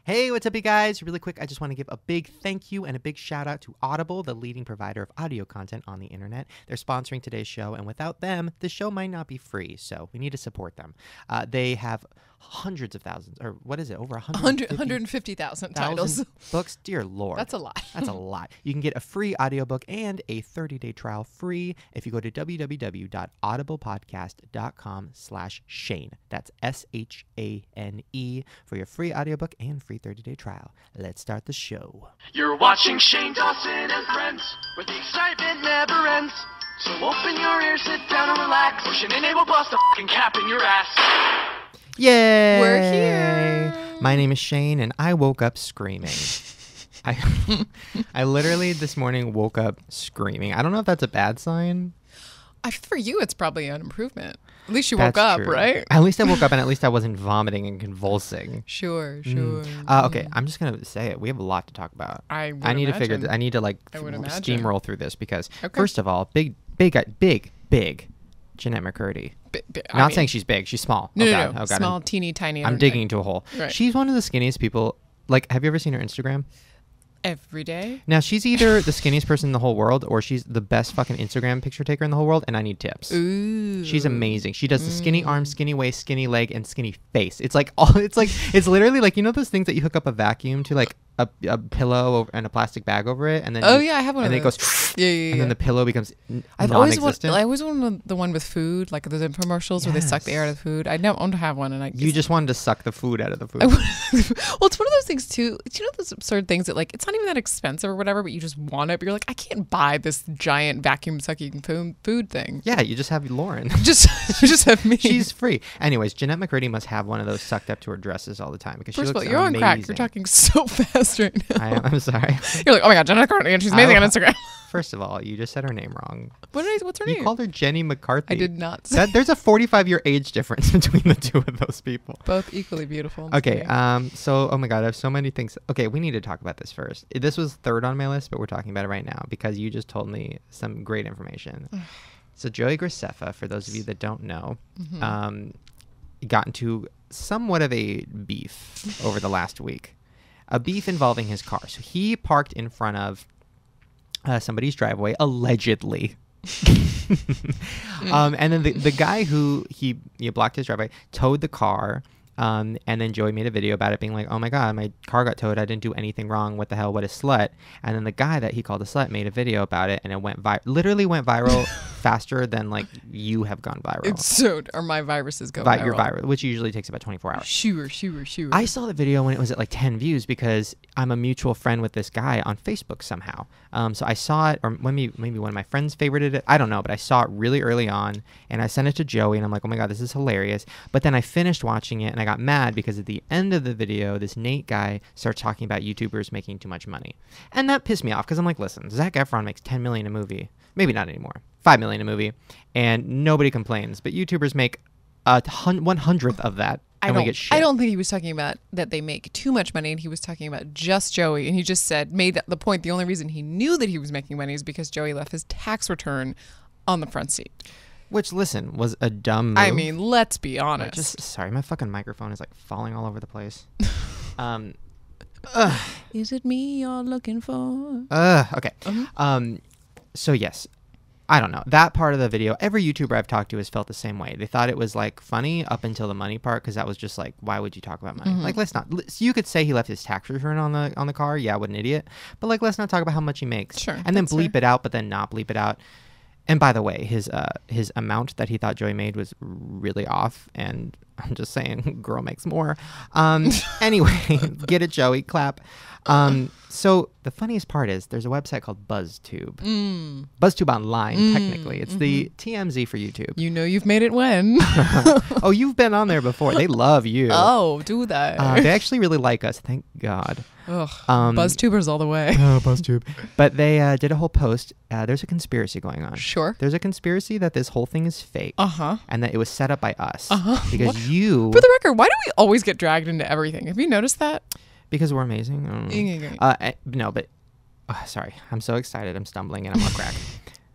Hey, what's up, you guys? Really quick, I just want to give a big thank you and a big shout out to Audible, the leading provider of audio content on the internet. They're sponsoring today's show, and without them, the show might not be free, so we need to support them. They have hundreds of thousands, or what is it, over 150,000 titles. Books. Dear Lord. That's a lot. That's a lot. You can get a free audiobook and a 30-day trial free if you go to www.audiblepodcast.com/Shane. That's SHANE for your free audiobook and free 30-day trial. Let's start the show. You're watching Shane Dawson and Friends, where the excitement never ends. So open your ears, sit down and relax. Pushing Enable Plus the fucking cap in your ass. Yay! We're here. My name is Shane, and I woke up screaming. I literally this morning woke up screaming. I don't know if that's a bad sign. For you, it's probably an improvement. At least you woke up, true. right? At least I woke up, and at least I wasn't vomiting and convulsing. Sure. Okay, I'm just gonna say it. We have a lot to talk about. I need to figure. I need to steamroll through this because first of all, big Jennette McCurdy. Not saying she's big. She's small. No, God. no. Small, teeny, tiny. I'm digging into a hole. Right. She's one of the skinniest people. Like, have you ever seen her Instagram? Every day. Now, she's either the skinniest person in the whole world or she's the best fucking Instagram picture taker in the whole world, and I need tips. Ooh. She's amazing. She does the skinny arm, skinny waist, skinny leg, and skinny face. It's literally like, you know those things that you hook up a vacuum to, like a pillow and a plastic bag over it, and then I have one of those. And then it goes yeah. And then the pillow becomes I always want the one with food, like those infomercials where they suck the air out of the food. I don't want to have one, and you just wanted to suck the food out of the food. Well, it's one of those things too. Do you know those absurd things that, like, it's not even that expensive or whatever, but you just want it. But you're like, I can't buy this giant vacuum sucking food thing. Yeah, you just have Lauren. just have me. She's free. Anyways, Jennette McCurdy must have one of those sucked up to her dresses all the time because First she looks of all, you're amazing. on crack. You're talking so fast right now. I'm sorry. You're like, oh my God, Jennette McCurdy, and she's amazing on Instagram. First of all, you just said her name wrong. What's her name? You called her Jenny McCarthy. I did not say there's a 45-year age difference between the two of those people. Both equally beautiful. Okay, so, oh my God, I have so many things. Okay, we need to talk about this first. This was third on my list, but we're talking about it right now because you just told me some great information. So Joey Graceffa, for those of you that don't know, got into somewhat of a beef over the last week. A beef involving his car. So he parked in front of somebody's driveway, allegedly. And then the guy who he blocked his driveway towed the car. And then Joey made a video about it being like, oh my God, my car got towed. I didn't do anything wrong. What the hell? What a slut. And then the guy that he called a slut made a video about it, and it literally went viral faster than like you have gone viral. Or my viruses go viral. You're viral, which usually takes about 24 hours. Sure. I saw the video when it was at like 10 views because I'm a mutual friend with this guy on Facebook somehow. So I saw it, or maybe one of my friends favorited it. I don't know, but I saw it really early on, and I sent it to Joey, and I'm like, oh my God, this is hilarious. But then I finished watching it, and I got mad because at the end of the video, this Nate guy starts talking about YouTubers making too much money. And that pissed me off because I'm like, listen, Zac Efron makes $10 million a movie. Maybe not anymore. $5 million a movie. And nobody complains. But YouTubers make 1/100th of that. And we get shit. I don't think he was talking about that they make too much money, and he was talking about just Joey. And he just made the point, the only reason he knew that he was making money is because Joey left his tax return on the front seat. Which, listen, was a dumb move. I mean, let's be honest. Sorry, my fucking microphone is like falling all over the place. Is it me you're looking for? Okay. So yes, I don't know. That part of the video, every YouTuber I've talked to has felt the same way. They thought it was like funny up until the money part, because that was just like, why would you talk about money? Like, let's not. You could say he left his tax return on the car. Yeah, what an idiot. But like, let's not talk about how much he makes. Sure. And then bleep it out, but then not bleep it out. And by the way, his amount that he thought Joey made was really off, and I'm just saying, girl makes more. Anyway, get it, Joey, clap. So the funniest part is there's a website called BuzzTube. BuzzTube Online, technically. It's the TMZ for YouTube. You know you've made it when. Oh, you've been on there before. They love you. Oh, do that. They actually really like us, thank God. Ugh, BuzzTubers all the way. Oh, BuzzTube. But they did a whole post. There's a conspiracy going on. Sure. There's a conspiracy that this whole thing is fake. And that it was set up by us. Because For the record, why do we always get dragged into everything? Have you noticed that? Because we're amazing. No, but sorry. I'm so excited. I'm stumbling and I'm on crack.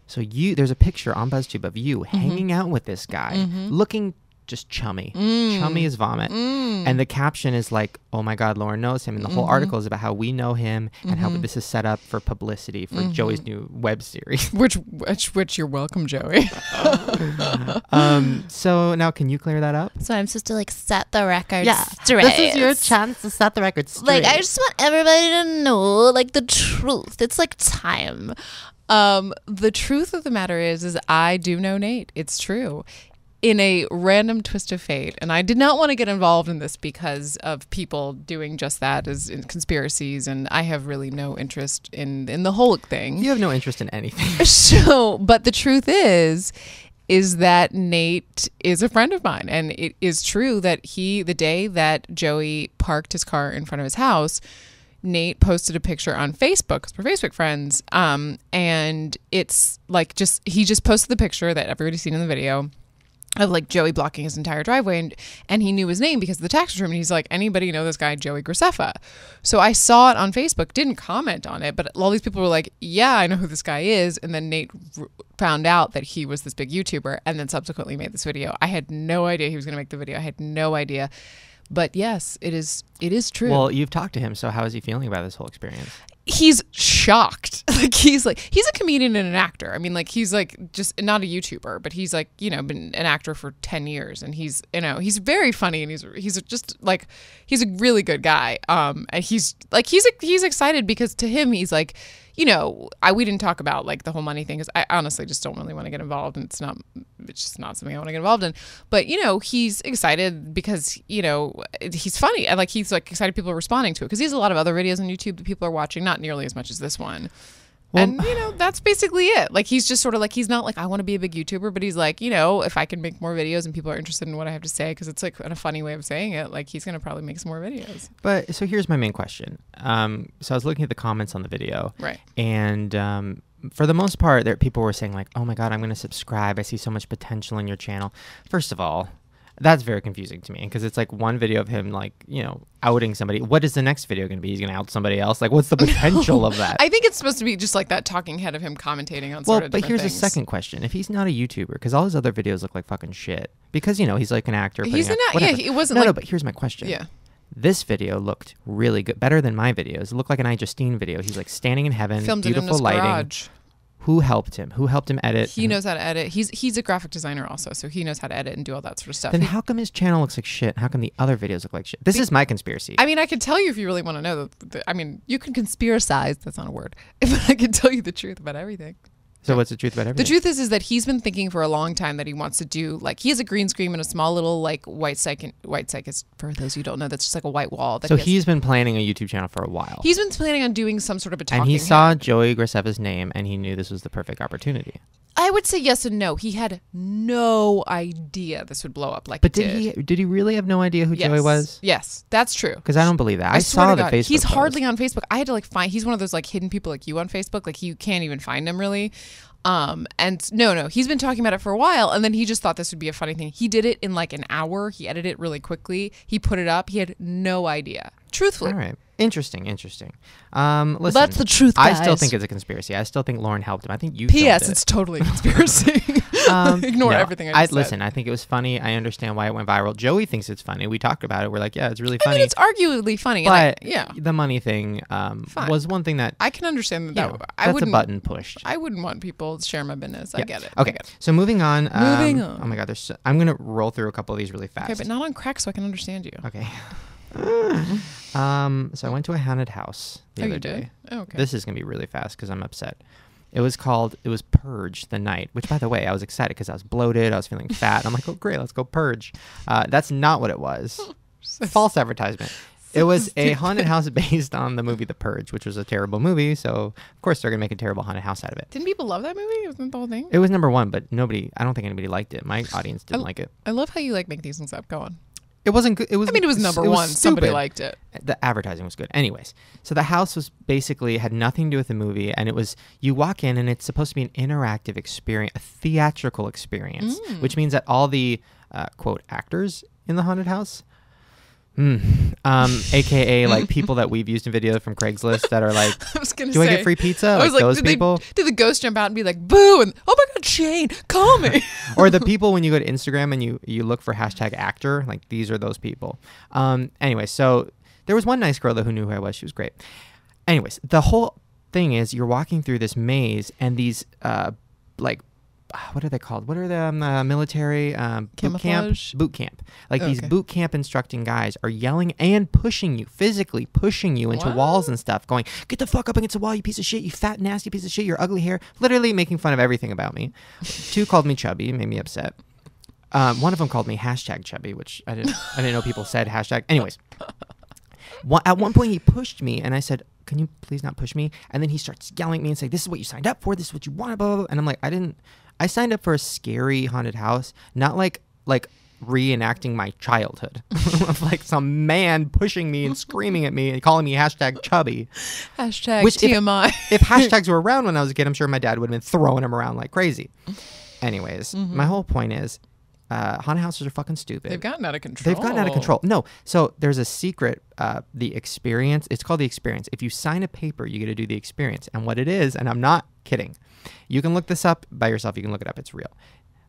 So there's a picture on BuzzTube of you hanging out with this guy, looking just chummy. Chummy as vomit. And the caption is like, oh my God, Lauren knows him. And the whole article is about how we know him and how this is set up for publicity for Joey's new web series. Which you're welcome, Joey. So now can you clear that up? So I'm supposed to like set the record straight. This is your chance to set the record straight. Like, I just want everybody to know, like, the truth. It's like time. The truth of the matter is I do know Nate. It's true. In a random twist of fate, and I did not want to get involved in this because of people doing just that as in conspiracies, and I have really no interest in the whole thing. You have no interest in anything. So, but the truth is that Nate is a friend of mine, and it is true that the day that Joey parked his car in front of his house, Nate posted a picture on Facebook, because we're Facebook friends, and it's like he just posted the picture that everybody's seen in the video of like Joey blocking his entire driveway, and he knew his name because of the tax return, and he's like, anybody know this guy Joey Graceffa? So I saw it on Facebook, didn't comment on it, but all these people were like, yeah, I know who this guy is. And then Nate found out that he was this big YouTuber, and then subsequently made this video. I had no idea he was going to make the video. I had no idea. But yes, it is true. Well, you've talked to him, so how is he feeling about this whole experience? He's shocked. He's a comedian and an actor. I mean, like, he's like just not a YouTuber, but he's like, you know, been an actor for 10 years, and he's, you know, he's very funny, and he's just like, he's a really good guy. And he's excited because to him, he's like, you know, we didn't talk about like the whole money thing because I honestly just don't really want to get involved, and it's just not something I want to get involved in. But, you know, he's excited because, you know, he's funny, and like he's like excited people are responding to it because he has a lot of other videos on YouTube that people are watching, not nearly as much as this one. Well, and, you know, that's basically it. Like, he's just sort of like, he's not like, I want to be a big YouTuber, but he's like, you know, if I can make more videos and people are interested in what I have to say, because it's like a funny way of saying it, like, he's going to probably make some more videos. But so here's my main question. So I was looking at the comments on the video. Right. And for the most part, people were saying like, oh my God, I'm going to subscribe. I see so much potential in your channel. First of all, that's very confusing to me because it's like one video of him like, you know, outing somebody. What is the next video going to be? He's going to out somebody else? Like, what's the potential of that? I think it's supposed to be just like that talking head of him commentating on sort of but here's things. the second question. If he's not a YouTuber, because all his other videos look like fucking shit. Because, you know, he's like an actor. He's an actor. Yeah, it wasn't No, but here's my question. Yeah. This video looked really good. Better than my videos. It looked like an iJustine video. He's like standing in heaven. Filmed beautiful it in his lighting. Garage. Who helped him? Who helped him edit? He knows how to edit. He's a graphic designer also, so he knows how to edit and do all that sort of stuff. Then how come his channel looks like shit? How come the other videos look like shit? This is my conspiracy. I mean, I could tell you if you really want to know. I mean, you can conspiracize. That's not a word. But I can tell you the truth about everything. So what's the truth about everything? The truth is that he's been thinking for a long time that he wants to do, like, he has a green screen and a small little, like, white psych is, for those who don't know, that's just like a white wall. So he's been planning a YouTube channel for a while. He's been planning on doing some sort of a talking And he saw head. Joey Graceffa's name, and he knew this was the perfect opportunity. I would say yes and no. He had no idea this would blow up like But it did he really have no idea who Joey was? Yes, that's true. Because I don't believe that. I swear saw to the God, Facebook he's post. hardly on Facebook. I had to like find. He's one of those like hidden people like you on Facebook. Like you can't even find him really. And no, he's been talking about it for a while, and then he just thought this would be a funny thing. He did it in like an hour. He edited it really quickly. He put it up. He had no idea. Truthfully. All right. Interesting. Listen, That's the truth, I still guys. think it's a conspiracy. I still think Lauren helped him. I think you P.S. filmed it. It's totally a conspiracy. Ignore everything I just said. Listen, I think it was funny. I understand why it went viral. Joey thinks it's funny. We talked about it. We're like, yeah, it's really funny. I mean, it's arguably funny. But yeah, the money thing was one thing that I can understand that. that's I a wouldn't. I pushed. I wouldn't want people to share my business. I Yeah. get it. Okay, so moving on. Moving on. Oh my God, I'm gonna roll through a couple of these really fast. Okay, but not on crack, so I can understand you. Okay. So I went to a haunted house the other you day. did? Oh, okay. This is gonna be really fast because I'm upset. It was Purge the Night, which, by the way, I was excited because I was bloated. I was feeling fat. I'm like, oh, great, let's go purge. That's not what it was. False advertisement. It was a haunted house based on the movie The Purge, which was a terrible movie. So, of course, they're going to make a terrible haunted house out of it. Didn't people love that movie? Wasn't that the whole thing? It was #1, but I don't think anybody liked it. My audience didn't like it. I love how you like make these things up. Go on. It wasn't good. It was #1. Somebody stupid. liked it. The advertising was good. Anyways, so the house was basically had nothing to do with the movie, and it was you walk in and it's supposed to be an interactive experience, a theatrical experience, which means that all the quote actors in the haunted house AKA like people that we've used in videos from Craigslist that are like, I was gonna do say, I get free pizza? I was like, those did people? Did the ghost jump out and be like, boo, and oh my god, Shane, call me. Or the people when you go to Instagram and you look for #actor, like these are those people. Anyway, so there was one nice girl though who knew who I was. She was great. Anyways, the whole thing is you're walking through this maze and these what are they called? What are the military Camouflage? boot camp? Like these Okay. boot camp instructing guys are yelling and pushing you, physically pushing you into What? walls and stuff, going, get the fuck up against the wall, you piece of shit, you fat, nasty piece of shit, your ugly hair, literally making fun of everything about me. 2 called me chubby, made me upset. One of them called me #chubby, which I didn't know people said hashtag. Anyways, at one point he pushed me and I said, can you please not push me? And then he starts yelling at me and saying, this is what you signed up for, this is what you wanted, blah, blah, blah. And I'm like, I signed up for a scary haunted house, not like reenacting my childhood of like some man pushing me and screaming at me and calling me #chubby. Which TMI. If hashtags were around when I was a kid, I'm sure my dad would have been throwing them around like crazy. Anyways, my whole point is haunted houses are fucking stupid. They've gotten out of control. They've gotten out of control. No. So there's a secret, the experience. It's called the experience. If you sign a paper, you get to do the experience. And what it is, and I'm not kidding, you can look this up by yourself. You can look it up. It's real.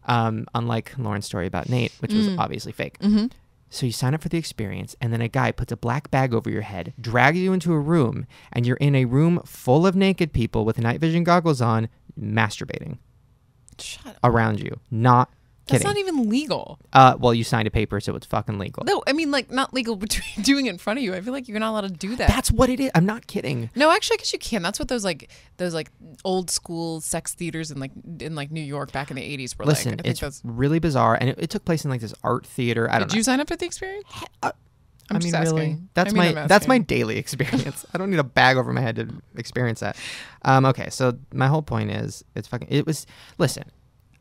Unlike Lauren's story about Nate, which was obviously fake. Mm-hmm. So you sign up for the experience, and then a guy puts a black bag over your head, drags you into a room, and you're in a room full of naked people with night vision goggles on, masturbating Shut up. around you. Not kidding. That's not even legal. Well, you signed a paper, so it's fucking legal. No, I mean, like, not legal between doing it in front of you. I feel like you're not allowed to do that. That's what it is. I'm not kidding. No, actually, I guess you can. That's what those old school sex theaters in New York back in the 80s were Listen, like. I think it's that's. really bizarre, and it took place in like this art theater. I don't Did know. you sign up for the experience? I'm I just mean, really, asking. that's I mean, my I'm that's my asking. daily experience. I don't need a bag over my head to experience that. Okay, so my whole point is, listen,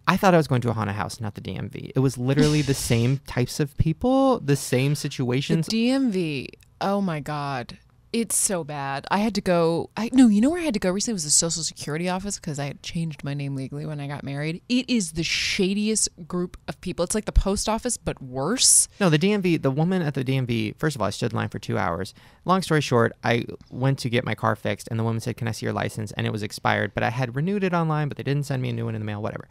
I thought I was going to a haunted house, not the DMV. It was literally the same types of people, the same situations. The DMV. Oh my God. It's so bad. I had to go. You know where I had to go recently was the Social Security office because I had changed my name legally when I got married. It is the shadiest group of people. It's like the post office, but worse. No, the DMV, the woman at the DMV, first of all, I stood in line for 2 hours. Long story short, I went to get my car fixed, and the woman said, can I see your license? And it was expired, but I had renewed it online, but they didn't send me a new one in the mail, whatever.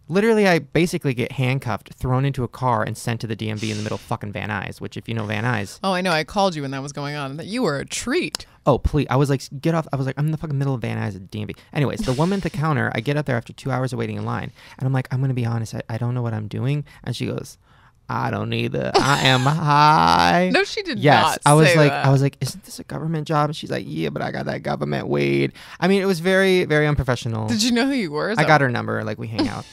Literally, I basically get handcuffed, thrown into a car, and sent to the DMV in the middle of fucking Van Nuys, which, if you know Van Nuys... Oh, I know. I called you when that was going on. That you were a treat. Oh, please. I was like, get off. I was like, I'm in the fucking middle of Van Nuys at the DMV. Anyways, the woman at the counter, I get up there after 2 hours of waiting in line, and I'm like, I'm going to be honest, I don't know what I'm doing. And she goes, I don't either. I am high. No, she did yes, not I was say like, that. I was like, isn't this a government job? And she's like, yeah, but I got that government weed. I mean, it was very, very unprofessional. Did you know who you were? I got her number. Like, we hang out.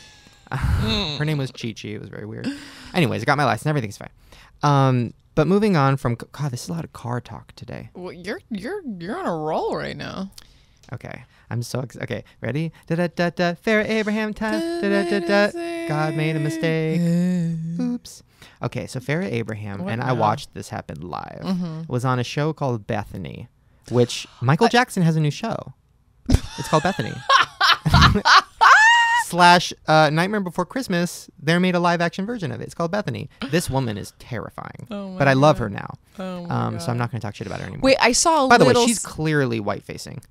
Her name was Chi-Chi. It was very weird. Anyways, I got my license. Everything's fine. But moving on from... God, this is a lot of car talk today. Well, you're on a roll right now. Okay. I'm so excited. Okay, ready? Da-da-da-da. Farrah Abraham time. Da-da-da-da. God made a mistake. Oops. Okay, so Farrah Abraham, What and I now? watched this happen live, was on a show called Bethany, which Michael Jackson has a new show. It's called Bethany. / Nightmare Before Christmas, they made a live action version of it. It's called Bethany. This woman is terrifying, Oh my but I love God. her now. Oh my So I'm not going to talk shit about her anymore. Wait, I saw a By the way, little... she's clearly white facing.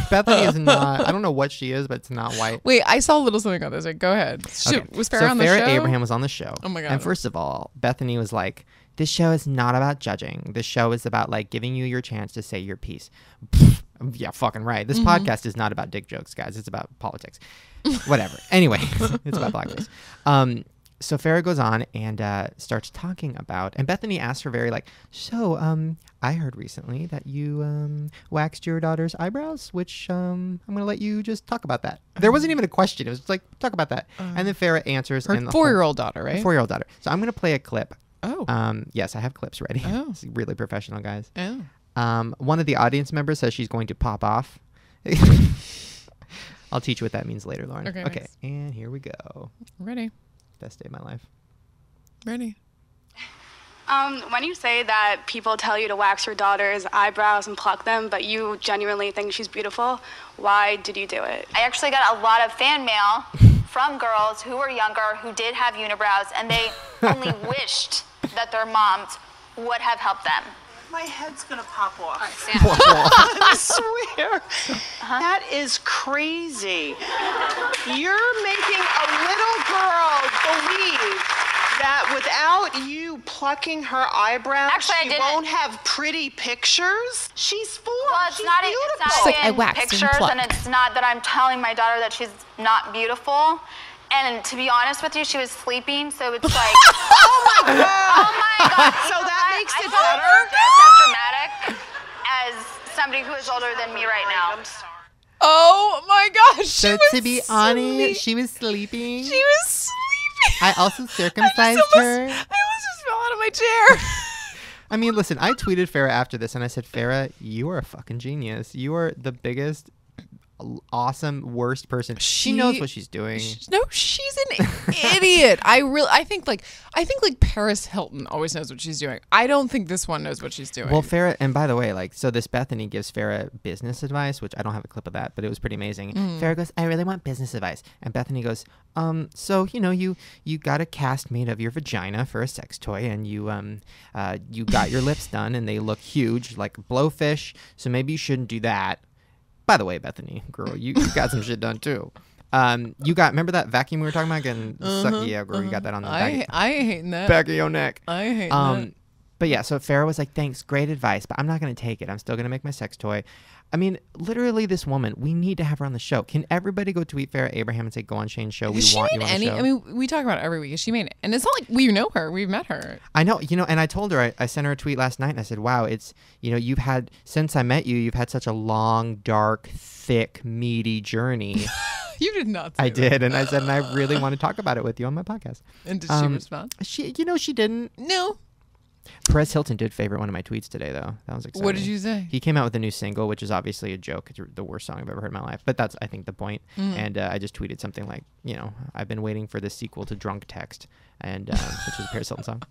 Bethany is not. I don't know what she is, but it's not white. Wait, I saw a little something on this. Like, go ahead. Okay. Was Farrah So on the Farrah show? Abraham was on the show. Oh my God. And first of all, Bethany was like, this show is not about judging. This show is about like giving you your chance to say your piece. Yeah, fucking right. This podcast is not about dick jokes, guys. It's about politics. Whatever. Anyway, it's about blackface. So Farrah goes on and starts talking about, and Bethany asks her very like, so I heard recently that you waxed your daughter's eyebrows, which I'm going to let you just talk about that. There wasn't even a question. It was just like, talk about that. And then Farrah answers. Her and the 4-year-old daughter, right? 4-year-old daughter. So I'm going to play a clip. Oh. Yes, I have clips ready. Oh. It's really professional, guys. Oh. One of the audience members says she's going to pop off. I'll teach you what that means later, Lauren. Okay, Okay. nice. And here we go. Ready. Best day of my life. Ready. When you say that people tell you to wax your daughter's eyebrows and pluck them, but you genuinely think she's beautiful, why did you do it? I actually got a lot of fan mail from girls who were younger who did have unibrows, and they only wished that their moms would have helped them. My head's gonna pop off. Stand. I swear. That is crazy. You're making a little girl believe that without you plucking her eyebrows, Actually, I she didn't. won't have pretty pictures. She's 4. Well, it's She's not beautiful. like, I in waxed and pictures, plucked. and it's not that I'm telling my daughter that she's not beautiful. And to be honest with you, she was sleeping, so it's like, Oh my God. oh my God. So you know that what? makes I it feel better? just as dramatic as somebody who is older than me right now. I'm sorry. Oh my gosh. So to be honest, she was sleeping. She was sleeping. I also circumcised her. I almost just fell out of my chair. I mean, listen, I tweeted Farrah after this and I said, Farrah, you are a fucking genius. You are the biggest, awesome, worst person. She knows what she's doing. No, she's an idiot. I think like Paris Hilton always knows what she's doing. I don't think this one knows what she's doing. Well, Farrah, and by the way, like, so this Bethany gives Farrah business advice, which I don't have a clip of that, but it was pretty amazing. Farrah goes, I really want business advice. And Bethany goes, so, you know, you got a cast made of your vagina for a sex toy, and you got your lips done, and they look huge, like blowfish, so maybe you shouldn't do that. By the way, Bethany, girl, you got some shit done too. You got, remember that vacuum we were talking about? Getting sucky? Yeah, girl, you got that on the back, I ain't hating that. back of your neck. I hate that. But yeah, so Farrah was like, thanks, great advice, but I'm not going to take it. I'm still going to make my sex toy. I mean, literally this woman, we need to have her on the show. Can everybody go tweet Farrah Abraham and say, go on Shane's show? We want you on the show. I mean, we talk about it every week. Is she made it? And it's not like we know her. We've met her. I know, you know, and I told her, I sent her a tweet last night and I said, wow, it's, you know, you've had, since I met you, you've had such a long, dark, thick, meaty journey. You did not say I that. did. And I said, and I really want to talk about it with you on my podcast. And did she respond? She, you know, she didn't. No. Perez Hilton did favorite one of my tweets today, though. That was exciting. What did you say? He came out with a new single, which is obviously a joke. It's the worst song I've ever heard in my life. But that's, I think, the point. And I just tweeted something like, you know, I've been waiting for the sequel to Drunk Text, and which is a Paris Hilton song.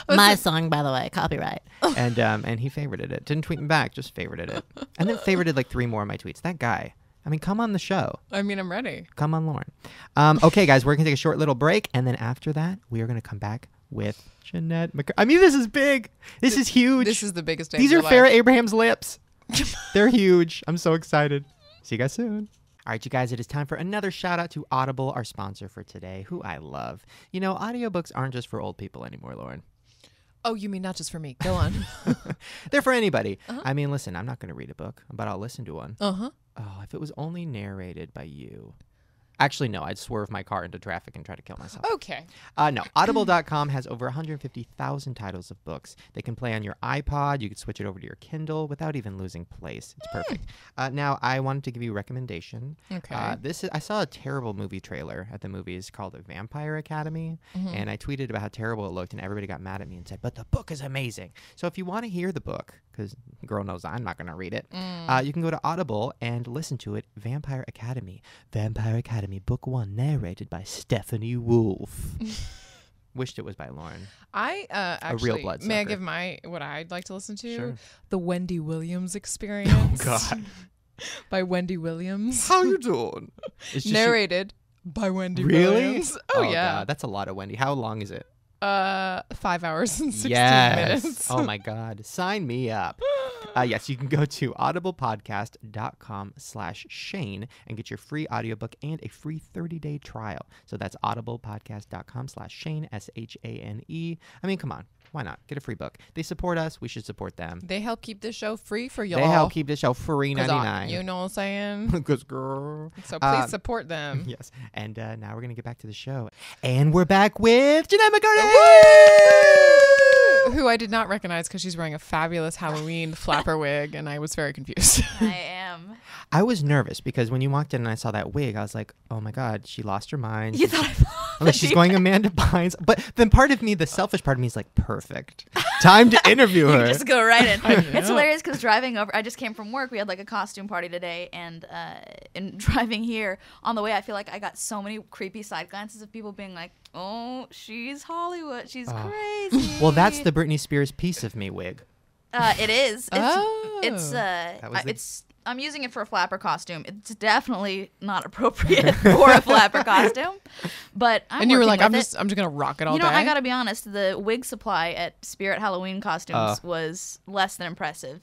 My song, by the way, copyright. And he favorited it. Didn't tweet me back, just favorited it. And then favorited like 3 more of my tweets. That guy. I mean, come on the show. I mean, I'm ready. Come on, Lauren. Okay, guys, we're going to take a short little break. And then after that, we are going to come back with Jennette McCurdy. I mean, this is big. This is huge. This is the biggest day These of are your Farrah life. Abraham's lips. They're huge. I'm so excited. See you guys soon. All right, you guys, it is time for another shout out to Audible, our sponsor for today, who I love. You know, audiobooks aren't just for old people anymore, Lauren. Oh, you mean not just for me? Go on. They're for anybody. I mean, listen, I'm not going to read a book, but I'll listen to one. Uh-huh. Oh, if it was only narrated by you. Actually, no, I'd swerve my car into traffic and try to kill myself. Okay. No, Audible.com has over 150,000 titles of books. They can play on your iPod. You can switch it over to your Kindle without even losing place. It's perfect. Now, I wanted to give you a recommendation. Okay. I saw a terrible movie trailer at the movies called Vampire Academy, and I tweeted about how terrible it looked, and everybody got mad at me and said, but the book is amazing. So if you want to hear the book, because girl knows I'm not going to read it, you can go to Audible and listen to it, Vampire Academy. Vampire Academy, Book 1, narrated by Stephanie Wolfe. Wished it was by Lauren. I actually, real bloodsucker. may I give what I'd like to listen to? Sure. The Wendy Williams Experience. God. By Wendy Williams. How you doing? Narrated by Wendy Really? Williams. Oh, yeah. God, that's a lot of Wendy. How long is it? 5 hours and 16 Yes. minutes. Oh my God. Sign me up. Yes, you can go to audiblepodcast.com/Shane and get your free audiobook and a free 30-day trial. So that's audiblepodcast.com/Shane, SHANE. I mean, come on. Why not? Get a free book. They support us. We should support them. They help keep this show free for y'all. They help keep this show free 99. You know what I'm saying? Because girl. So please support them. Yes. And now we're going to get back to the show. And we're back with Jennette McCurdy! Who I did not recognize because she's wearing a fabulous Halloween flapper wig, and I was very confused. I am. I was nervous because when you walked in and I saw that wig, I was like, oh my God, she lost her mind. You thought I'm like, she's going Amanda Bynes. But then part of me, the selfish part of me is like, perfect. Time to interview her. Just go right in. It's hilarious because driving over, I just came from work. We had like a costume party today, and in driving here on the way, I feel like I got so many creepy side glances of people being like, "Oh, she's Hollywood. She's crazy." Well, that's the Britney Spears piece of me wig. It is. Oh. It's That was the- it's I'm using it for a flapper costume. It's definitely not appropriate for a flapper costume. But I'm you were like, working I'm with just gonna rock it all You know, day. I gotta be honest. The wig supply at Spirit Halloween costumes was less than impressive.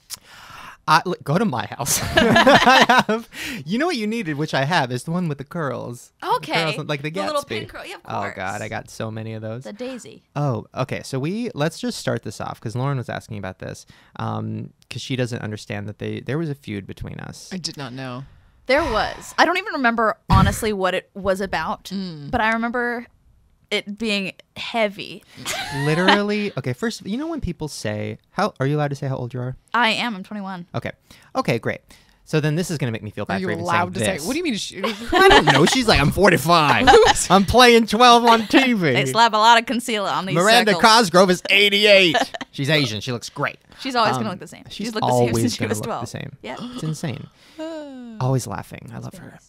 Go to my house. I have, you know what you needed, which I have, is the one with the curls. Okay. The curls, like the Gatsby. little pin curl. Yeah, of course. Oh God, I got so many of those. The daisy. Oh, okay. So let's just start this off because Lauren was asking about this because she doesn't understand that there was a feud between us. I did not know. There was. I don't even remember honestly what it was about, but I remember it being heavy. Literally. Okay. First, you know when people say, "How are you allowed to say how old you are?" I am. I'm 21. Okay. Okay. Great. So then this is gonna make me feel Are bad you for even allowed to saying say? this. What do you mean? I don't know. She's like, I'm 45. I'm playing 12 on TV. They slap a lot of concealer on these Miranda circles. Cosgrove is 88. She's Asian. She looks great. She's always gonna look the same. She's looked the same always since she gonna was look 12. the same. Yeah. It's insane. Always laughing. I love her.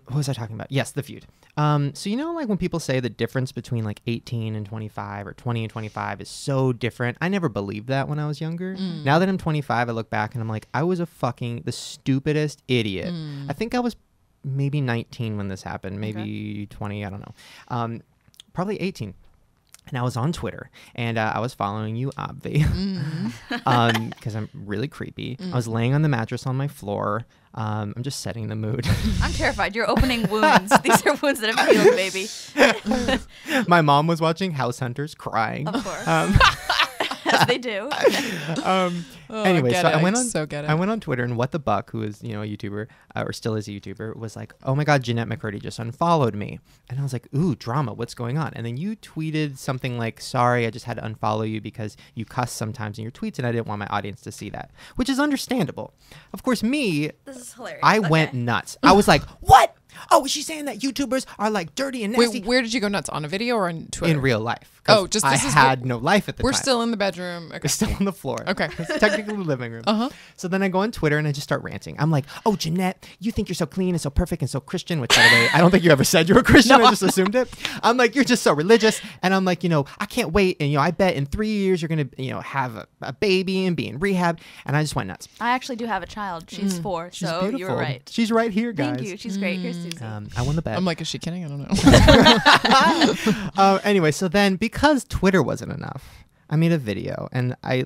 What was I talking about? Yes, the feud. So you know, like when people say the difference between like 18 and 25 or 20 and 25 is so different. I never believed that when I was younger. Now that I'm 25, I look back and I'm like, I was the stupidest idiot. I think I was maybe 19 when this happened, maybe 20. I don't know. Probably 18. And I was on Twitter, and I was following you, Obvi, because I'm really creepy. I was laying on the mattress on my floor. I'm just setting the mood. I'm terrified. You're opening wounds. These are wounds that have healed, baby. My mom was watching House Hunters, crying. Of course. As they do. Anyway, so I went on Twitter, and What the Buck, who is, you know, a YouTuber, or still is a YouTuber, was like, oh my God, Jennette McCurdy just unfollowed me. And I was like, ooh, drama, what's going on? And then you tweeted something like, sorry, I just had to unfollow you because you cuss sometimes in your tweets, and I didn't want my audience to see that, which is understandable. Of course, This is hilarious. I went nuts. I was like, what? Oh, is she saying that YouTubers are like dirty and nasty? Wait, where did you go nuts? On a video or on Twitter? In real life. I had no life at the time. We're still in the bedroom. Okay. We're still on the floor. Okay. It's technically the living room. So then I go on Twitter and I just start ranting. I'm like, oh, Jennette, you think you're so clean and so perfect and so Christian, which, by the way, I don't think you ever said you were Christian. I just assumed it. I'm like, you're just so religious. And I'm like, you know, I can't wait. And, you know, I bet in 3 years you're going to, you know, have a baby and be in rehab. And I just went nuts. I actually do have a child. She's 4, She's so beautiful. you were right. She's right here, guys. Thank you. She's great. Here's Susie. I won the bet. I'm like, is she kidding? I don't know. Anyway, so then because Twitter wasn't enough, I made a video, and I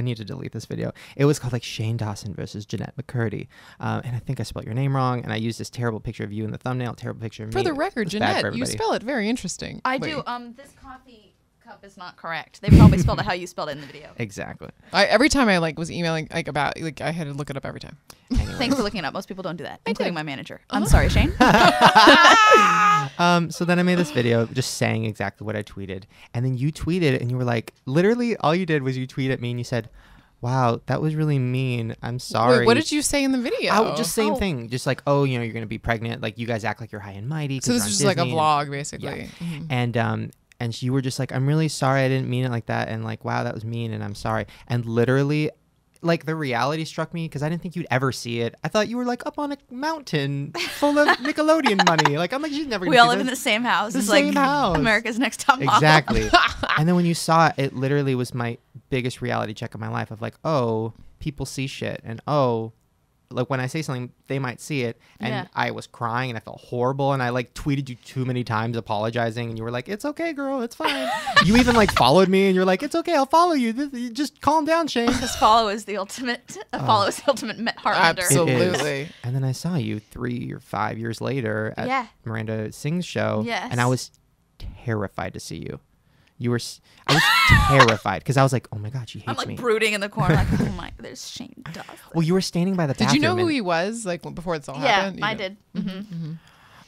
need to delete this video. It was called like Shane Dawson versus Jennette McCurdy, and I think I spelled your name wrong, and I used this terrible picture of you in the thumbnail, terrible picture of me. For the record, It's bad for Jennette, you everybody. spell it very interesting. I do. This coffee cup is not correct. They probably spelled it how you spelled it in the video. Exactly. Every time I was emailing about I had to look it up every time. Thanks for looking it up. Most people don't do that, including my manager. I'm sorry, Shane. So then I made this video just saying exactly what I tweeted, and then you tweeted, and you were like, literally all you did was you tweet at me, and you said, wow, that was really mean. I'm sorry. Wait, what did you say in the video? Just same thing. Just like, oh, you know, you're going to be pregnant. Like, you guys act like you're high and mighty. So this was just like a vlog, basically. Yeah. And you were just like, I'm really sorry. I didn't mean it like that. And like, wow, that was mean. And I'm sorry. And literally, like, the reality struck me because I didn't think you'd ever see it. I thought you were like up on a mountain full of Nickelodeon money. Like, I'm like, she's never gonna We all see live in this. the same house. The It's same like house. America's Next Top Model. Exactly. And then when you saw it, it literally was my biggest reality check of my life of like, oh, people see shit. And oh, like when I say something, they might see it. And Yeah. I was crying and I felt horrible. And I like tweeted you too many times apologizing. And you were like, it's okay, girl. It's fine. You even like followed me and you're like, it's okay. I'll follow you. You just calm down, Shane. Because follow is the ultimate. Follow is the ultimate heart mender. Absolutely. It is. And then I saw you 3 or 5 years later at Miranda Singh's show. Yes. And I was terrified to see you. I was terrified because I was like, oh my God, she hates I'm like me. brooding in the corner, like, oh my, there's Shane Dawson. Well, you were standing by the bathroom. Did you know who and- he was like before this all Yeah, happened? I did.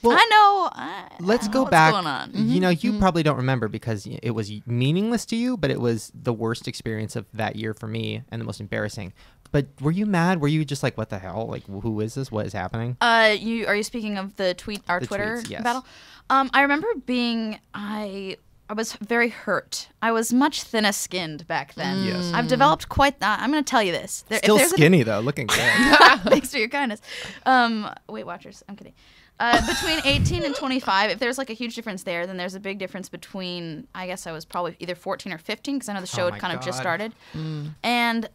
Well, I know. Let's go what's back. going on. You know, you probably don't remember because it was meaningless to you, but it was the worst experience of that year for me and the most embarrassing. But were you mad? Were you just like, what the hell? Like, who is this? What is happening? Are you speaking of the Twitter tweets, yes. battle? I remember I was very hurt. I was much thinner skinned back then. Yes. I've developed quite. I'm going to tell you this. Still skinny though, looking good. Thanks for your kindness. Weight Watchers. I'm kidding. Between 18 and 25, if there's like a huge difference there, then there's a big difference between, I guess I was probably either 14 or 15 because I know the show had kind of just started. And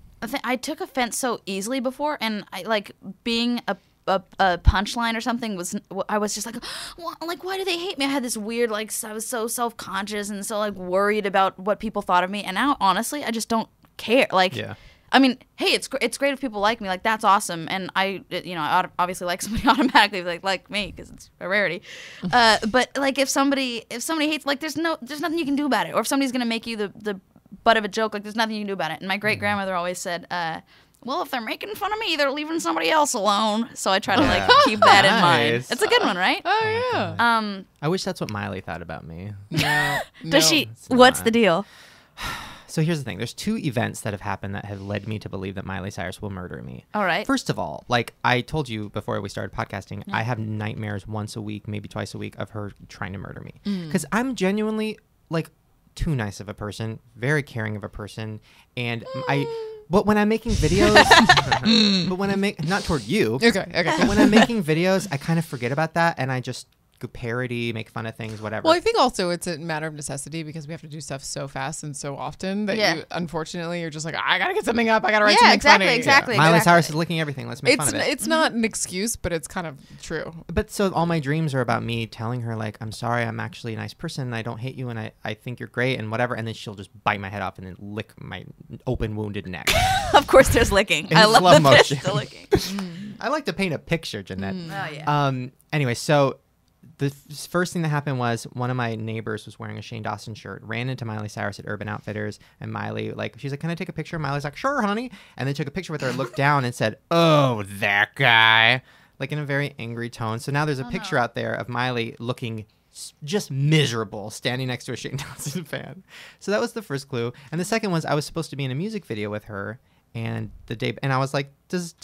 I took offense so easily before, and I like being a punchline or something was, I was just like, well, like, why do they hate me? I had this weird, like, I was so self-conscious and so like worried about what people thought of me, and now honestly I just don't care. Like, I mean, hey, it's great if people like me, like that's awesome, and I obviously like somebody automatically like me because it's a rarity. But like if somebody hates, like there's nothing you can do about it, or if somebody's gonna make you the butt of a joke, like there's nothing you can do about it. And my great grandmother always said, well, if they're making fun of me, they're leaving somebody else alone. So I try to like keep that in mind. It's a good one, right? Oh yeah. I wish that's what Miley thought about me. No. Does she? What's the deal? So here's the thing. There's 2 events that have happened that have led me to believe that Miley Cyrus will murder me. All right. First of all, like I told you before we started podcasting, I have nightmares once a week, maybe twice a week, of her trying to murder me. Because I'm genuinely like too nice of a person, very caring of a person, and But when I'm making videos, not toward you. Okay. But when I'm making videos, I kind of forget about that, and I just go parody, make fun of things, whatever. Well, I think also it's a matter of necessity because we have to do stuff so fast and so often that you, unfortunately, you're just like, I gotta get something up. I gotta write something funny. Exactly. Miley Cyrus is licking everything. Let's make fun of it. It's not an excuse, but it's kind of true. But so all my dreams are about me telling her, like, I'm sorry, I'm actually a nice person, and I don't hate you, and I think you're great, and whatever. And then she'll just bite my head off and then lick my open, wounded neck. Of course, there's licking. In I love slow the motion. licking. I like to paint a picture, Jennette. Oh yeah. Anyway, so the first thing that happened was one of my neighbors was wearing a Shane Dawson shirt, ran into Miley Cyrus at Urban Outfitters, and Miley, like, she's like, can I take a picture? Miley's like, sure, honey. And they took a picture with her, looked down and said, oh, that guy, like in a very angry tone. So now there's a picture out there of Miley looking just miserable, standing next to a Shane Dawson fan. So that was the first clue. And the second was I was supposed to be in a music video with her, and I was like, does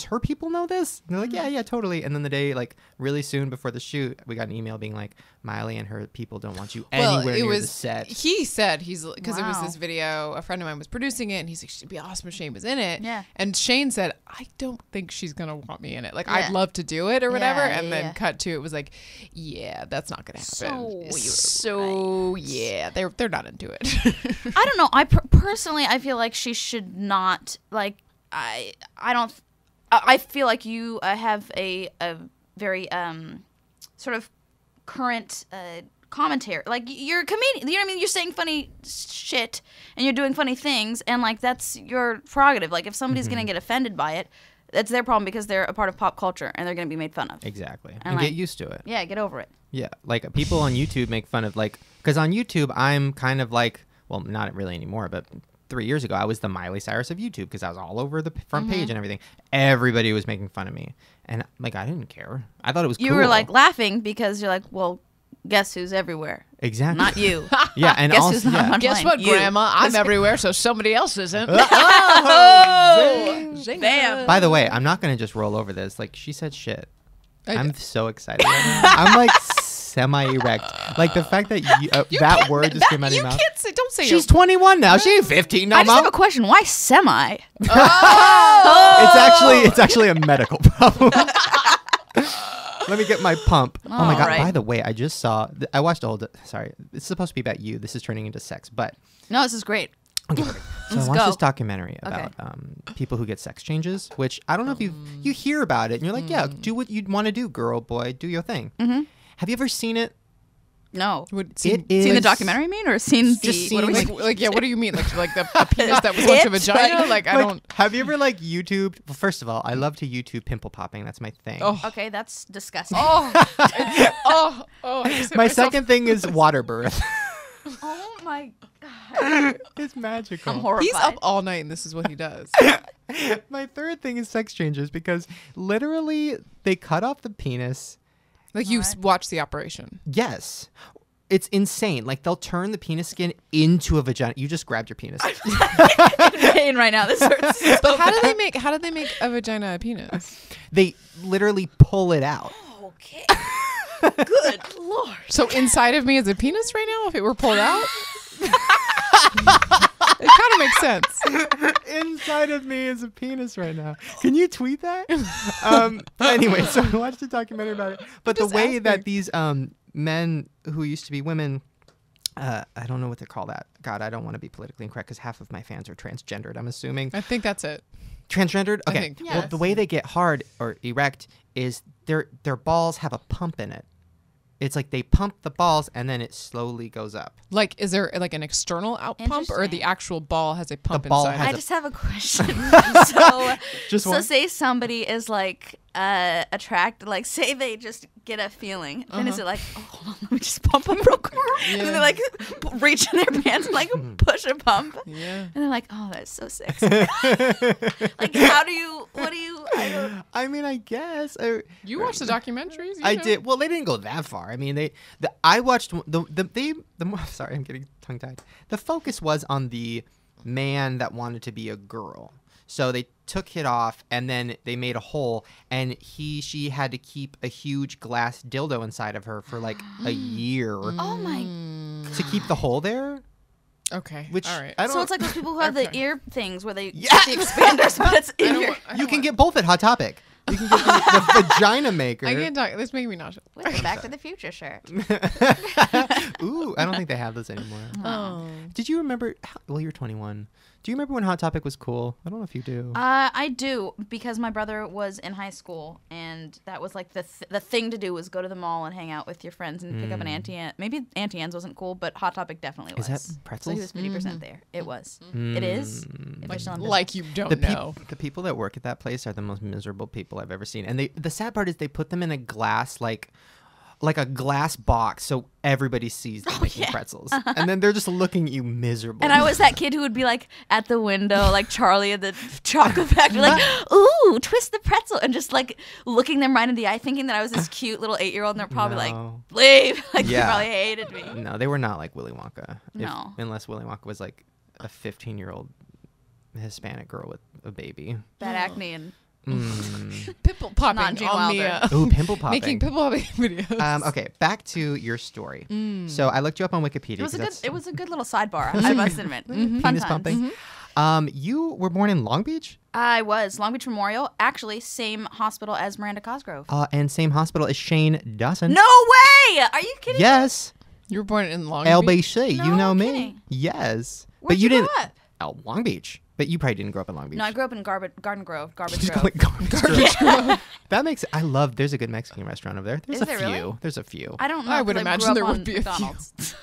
her people know this? And they're like, yeah, totally. And then the day, like, really soon before the shoot, we got an email being like, Miley and her people don't want you anywhere near the set. He said because it was this video, a friend of mine was producing it, and he's like, she'd be awesome if Shane was in it. Yeah. And Shane said, I don't think she's gonna want me in it. Like, I'd love to do it or whatever. And then cut to it was like, yeah, that's not gonna happen. So yeah, they're not into it. I don't know. I personally, I feel like she should not, like, I feel like you have a very sort of current commentary. Like, you're a comedian. You know what I mean? You're saying funny shit and you're doing funny things, and like that's your prerogative. Like, if somebody's gonna get offended by it, that's their problem because they're a part of pop culture and they're gonna be made fun of. Exactly. And like, get get used to it. Yeah, get over it. Yeah, like people on YouTube make fun of, like, because on YouTube I'm kind of like, well, not really anymore, but 3 years ago I was the Miley Cyrus of YouTube because I was all over the front page and everything. Everybody was making fun of me, and like I didn't care. I thought it was cool. You were like laughing because you're like, well, guess who's everywhere? Exactly. Not you. Yeah, and Guess also who's not on Guess mine? what, You. Grandma? I'm everywhere, so somebody else isn't. Oh, damn. By the way, I'm not gonna just roll over this. Like, she said shit. I'm so excited right now. I'm like semi-erect. Like the fact that that word just came out of your mouth. You can't say, don't say She's 21 now. She ain't 15 now, I just Mom. have a question. Why semi? It's actually a medical problem. Let me get my pump. Oh my God. right. By the way, I just saw, I watched a whole, sorry, it's supposed to be about you. This is turning into sex, but. No, this is great. Okay. So Let's I watched go. this documentary about people who get sex changes, which I don't know if you hear about it and you're like, yeah, do what you'd want to do, girl, boy, do your thing. Mm-hmm. Have you ever seen it? No. Seen the documentary, you mean, or seen Just the? What are we seen, saying? like, yeah, what do you mean? Like the penis that was once a vagina? Like, I don't. Have you ever like YouTubed? Well, first of all, I love to YouTube pimple popping. That's my thing. Oh. Okay, that's disgusting. Oh. I just hit My myself. second thing is water birth. Oh my god, It's magical. I'm horrified. He's up all night, and this is what he does. My third thing is sex changes because literally they cut off the penis. Like, you watch the operation. Yes. It's insane. Like, they'll turn the penis skin into a vagina. You just grabbed your penis. in pain right now. This hurts. But how do they make a vagina a penis? They literally pull it out. Okay. Good lord. So inside of me is a penis right now. If it were pulled out, it kind of makes sense. Inside of me is a penis right now. Can you tweet that? Anyway, so I watched a documentary about it. But the way that these men who used to be women I don't know what they call that. God, I don't want to be politically incorrect because half of my fans are transgendered, I'm assuming. I think that's it. Transgendered? I Okay. think, Well, yes. the way they get hard or erect is their balls have a pump in it. It's like they pump the balls and then it slowly goes up. Like, is there like an external out pump, or the Interesting. actual ball has a pump ball inside? has I a- just have a question. Just so one? say somebody is like attracted, like say they just get a feeling, then is it like, oh, hold on, let me just pump them real quick, and then they like reach in their pants and like push a pump, Yeah. and they're like, oh, that's so sexy. Like, what do you? I don't. I mean, I guess. You watch the documentaries? You I know. did. Well, they didn't go that far. I mean, I watched sorry, I'm getting tongue tied. The focus was on the man that wanted to be a girl. So they took it off and then they made a hole, and she had to keep a huge glass dildo inside of her for like a year Oh my. to keep the hole there. Okay. Which all right. I don't. So it's like those people who have the Okay. ear things where they Yeah. put the expanders, but it's in your. you can get both at Hot Topic. You can get the vagina maker. I can't talk. This made me nauseous. With the Back to the Future shirt. Ooh, I don't think they have those anymore. Oh. Did you remember? Well, you're 21. Do you remember when Hot Topic was cool? I don't know if you do. I do, because my brother was in high school, and that was like the thing to do was go to the mall and hang out with your friends and pick up an Auntie Anne. Maybe Auntie Anne's wasn't cool, but Hot Topic definitely was. Is that pretzels? So he was 50% there. It was. It is. If you're still in business. Like you don't the, know. the people that work at that place are the most miserable people I've ever seen. And the sad part is they put them in a glass, like a glass box, so everybody sees them making pretzels. And then they're just looking at you miserable. And I was that kid who would be like at the window, like Charlie at the chocolate factory, like, ooh, twist the pretzel, and just like looking them right in the eye, thinking that I was this cute little 8-year-old, and they're probably like, No. leave. Like, Yeah. they probably hated me. No, they were not like Willy Wonka. No. Unless Willy Wonka was like a 15-year-old Hispanic girl with a baby. Bad acne and Pimple popping Not Gene on the Wilder. Ooh, pimple popping. making pimple popping videos. Okay, back to your story. So I looked you up on Wikipedia. it was a good little sidebar, I must admit. Fun penis times. pumping. You were born in Long Beach, I was Long Beach Memorial, actually same hospital as Miranda Cosgrove. and same hospital as Shane Dawson. No way! Are you kidding? Yes, You were born in Long Beach. LBC. You No know me. kidding. Yes, Where'd but you you grow didn't. up? Oh, Long Beach. But you probably didn't grow up in Long Beach. No, I grew up in Garden Grove. Garbage Just Grove. call it Garbage Grove. That makes. I love. There's a good Mexican restaurant over there. There's Is a there few. really? There's a few. I don't know. I would 'cause imagine grew there up would on be a few. McDonald's.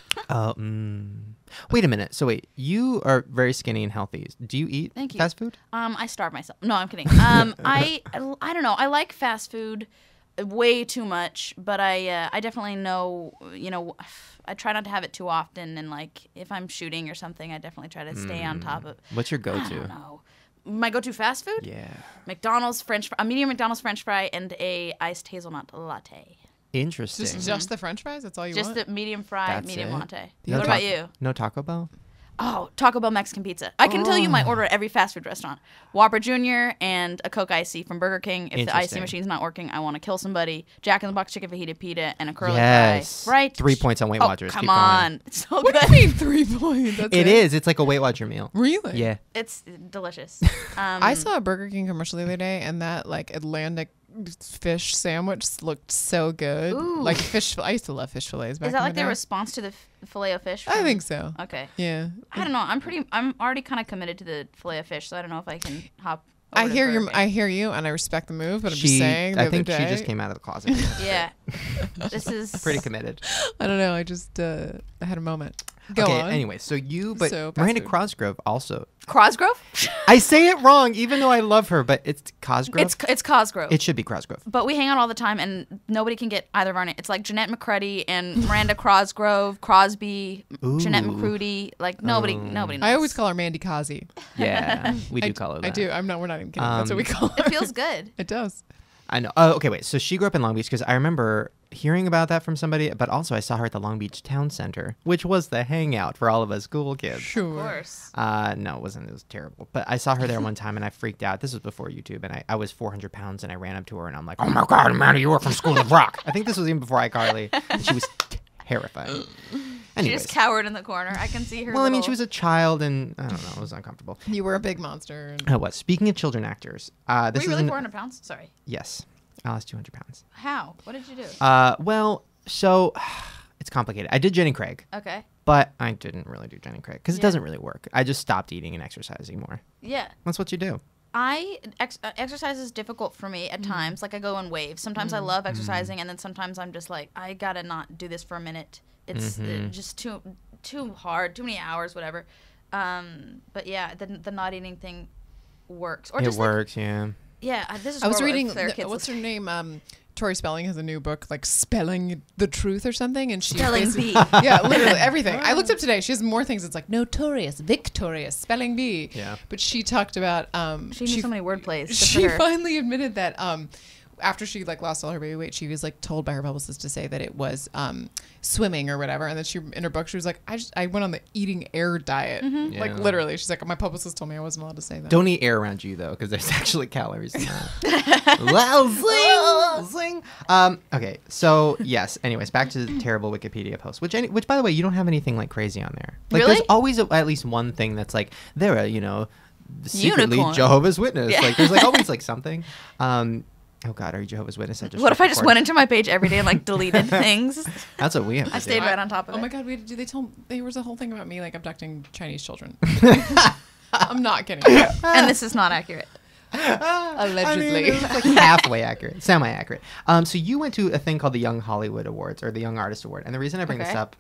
Wait a minute. So wait, you are very skinny and healthy. Do you eat Thank you. fast food? I starve myself. No, I'm kidding. I don't know. I like fast food way too much, but I definitely know, I try not to have it too often, and like if I'm shooting or something, I definitely try to stay on top of. What's your I go-to? don't know. My go-to fast food? Yeah. McDonald's a medium McDonald's French fry and a iced hazelnut latte. Interesting. Just the French fries? That's all you Just want? the medium fry, That's medium it? latte. No What ta- about you? No Taco Bell? Oh, Taco Bell Mexican pizza. I can tell you my order at every fast food restaurant. Whopper Jr. and a Coke Icy from Burger King. If the icy Interesting. machine's not working, I want to kill somebody. Jack in the Box chicken fajita pita and a curly Yes. fry. Right? 3 points on Weight Oh, Watchers. come Keep going. on. It's so What good. do you mean 3 points? That's It is. It's like a Weight Watcher meal. Really? Yeah. It's delicious. I saw a Burger King commercial the other day, and that like Atlantic fish sandwich looked so good. Ooh. Like fish. I used to love fish fillets. Back Is that in like the their day. response to the filet of fish? I from- think so. Okay. Yeah. I don't know. I'm already kind of committed to the filet of fish, so I don't know if I can hop. I over to hear Burger you. King. I hear you, and I respect the move. But I'm just saying. The I other think day, she just came out of the closet. Yeah. This is Pretty committed. I don't know. I just I had a moment. Go okay, on. anyway, so but So, fast Miranda food. Cosgrove also. Cosgrove. I say it wrong, even though I love her, but it's Cosgrove. It's Cosgrove. It should be Cosgrove. But we hang out all the time, and nobody can get either of our names. It's like Jennette McCurdy and Miranda Cosgrove, Crosby, Jennette Ooh. McCrudy. Like nobody knows. I always call her Mandy Kazi. Yeah, we do call her that. I do. I'm not. We're not even kidding. That's what we call her. It feels good. It does. I know. Oh, okay, wait. So she grew up in Long Beach because I remember hearing about that from somebody, but also I saw her at the Long Beach Town Center, which was the hangout for all of us school kids. Sure. Of course. No, it wasn't. It was terrible. But I saw her there one time and I freaked out. This was before YouTube, and I was 400 pounds and I ran up to her and I'm like, oh my God, Amanda, you were from School of Rock. I think this was even before iCarly. And she was terrified. She Anyways. just cowered in the corner. I can see her. Well, I mean, little- she was a child and I don't know, it was uncomfortable. You were a big monster. And I was. Speaking of children actors, Were this you is really an- 400 pounds? Sorry. Yes. I lost 200 pounds. How? What did you do? Well, so it's complicated. I did Jenny Craig. Okay. But I didn't really do Jenny Craig because it Yeah. doesn't really work. I just stopped eating and exercising more. Yeah. That's what you do. Exercise is difficult for me at times. Like I go in waves. Sometimes I love exercising, and then sometimes I'm just like, I gotta not do this for a minute. It's just too hard, too many hours, whatever. But yeah, the not eating thing works. Or It just works, yeah. Like, yeah, this is. I was horrible reading if there are kids what's her listening. name? Tori Spelling has a new book, like Spelling the Truth or something, and she Spelling basically- bee. Yeah, literally everything. I looked up today. She has more things. It's like notorious, victorious, spelling bee. Yeah. But she talked about She knew so many word plays. Good for she her. finally admitted that after she like lost all her baby weight, she was like told by her publicist to say that it was swimming or whatever, and then she in her book she was like, I went on the eating air diet, Yeah. like literally. She's like, my publicist told me I wasn't allowed to say that. Don't eat air around you though, because there's actually calories in that. Wow, zing. Okay, so yes. Anyways, back to the terrible Wikipedia post, which by the way, you don't have anything like crazy on there. Like, Really? There's always at least one thing that's like they're secretly Unicorn. Jehovah's Witness. Yeah. Like there's like always like something. Oh God, are you Jehovah's Witness? What if I just went into my page every day and like deleted things? That's what we have. To I stayed do. right on top of Oh it. my god, there was a whole thing about me like abducting Chinese children. I'm not kidding. And this is not accurate. Allegedly. It's like halfway accurate, semi-accurate. So you went to a thing called the Young Hollywood Awards or the Young Artist Award, and the reason I bring this Okay. up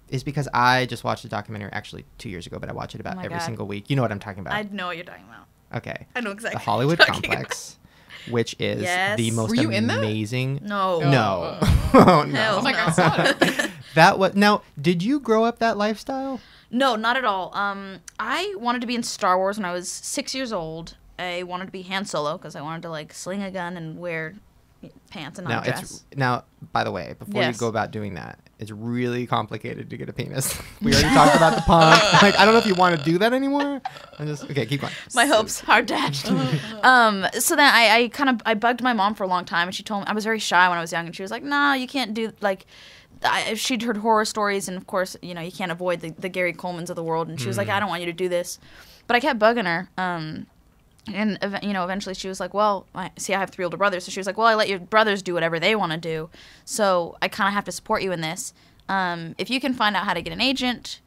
is because I just watched a documentary actually 2 years ago, but I watch it about Oh my every God. single week. You know what I'm talking about? I know what you're talking about. Okay. I know exactly. The Hollywood what you're talking Complex, which is Yes. the most Were you in that? amazing. No. No. Oh, no. Hell Oh my no. god, I saw it. That was now. Did you grow up that lifestyle? No, not at all. I wanted to be in Star Wars when I was 6 years old. I wanted to be Han Solo because I wanted to like sling a gun and wear pants and not dress. Now. By the way, before Yes. you go about doing that, it's really complicated to get a penis. We already talked about the pump. Like, I don't know if you want to do that anymore. Okay, keep going. My hopes are dashed. So then I bugged my mom for a long time, and she told me I was very shy when I was young, and she was like, "Nah, you can't do like." She'd heard horror stories, and of course, you can't avoid the Gary Colemans of the world, and she was like, "I don't want you to do this," but I kept bugging her. And eventually she was like, "Well, I have 3 older brothers," so she was like, "Well, I let your brothers do whatever they want to do, so I kind of have to support you in this. If you can find out how to get an agent,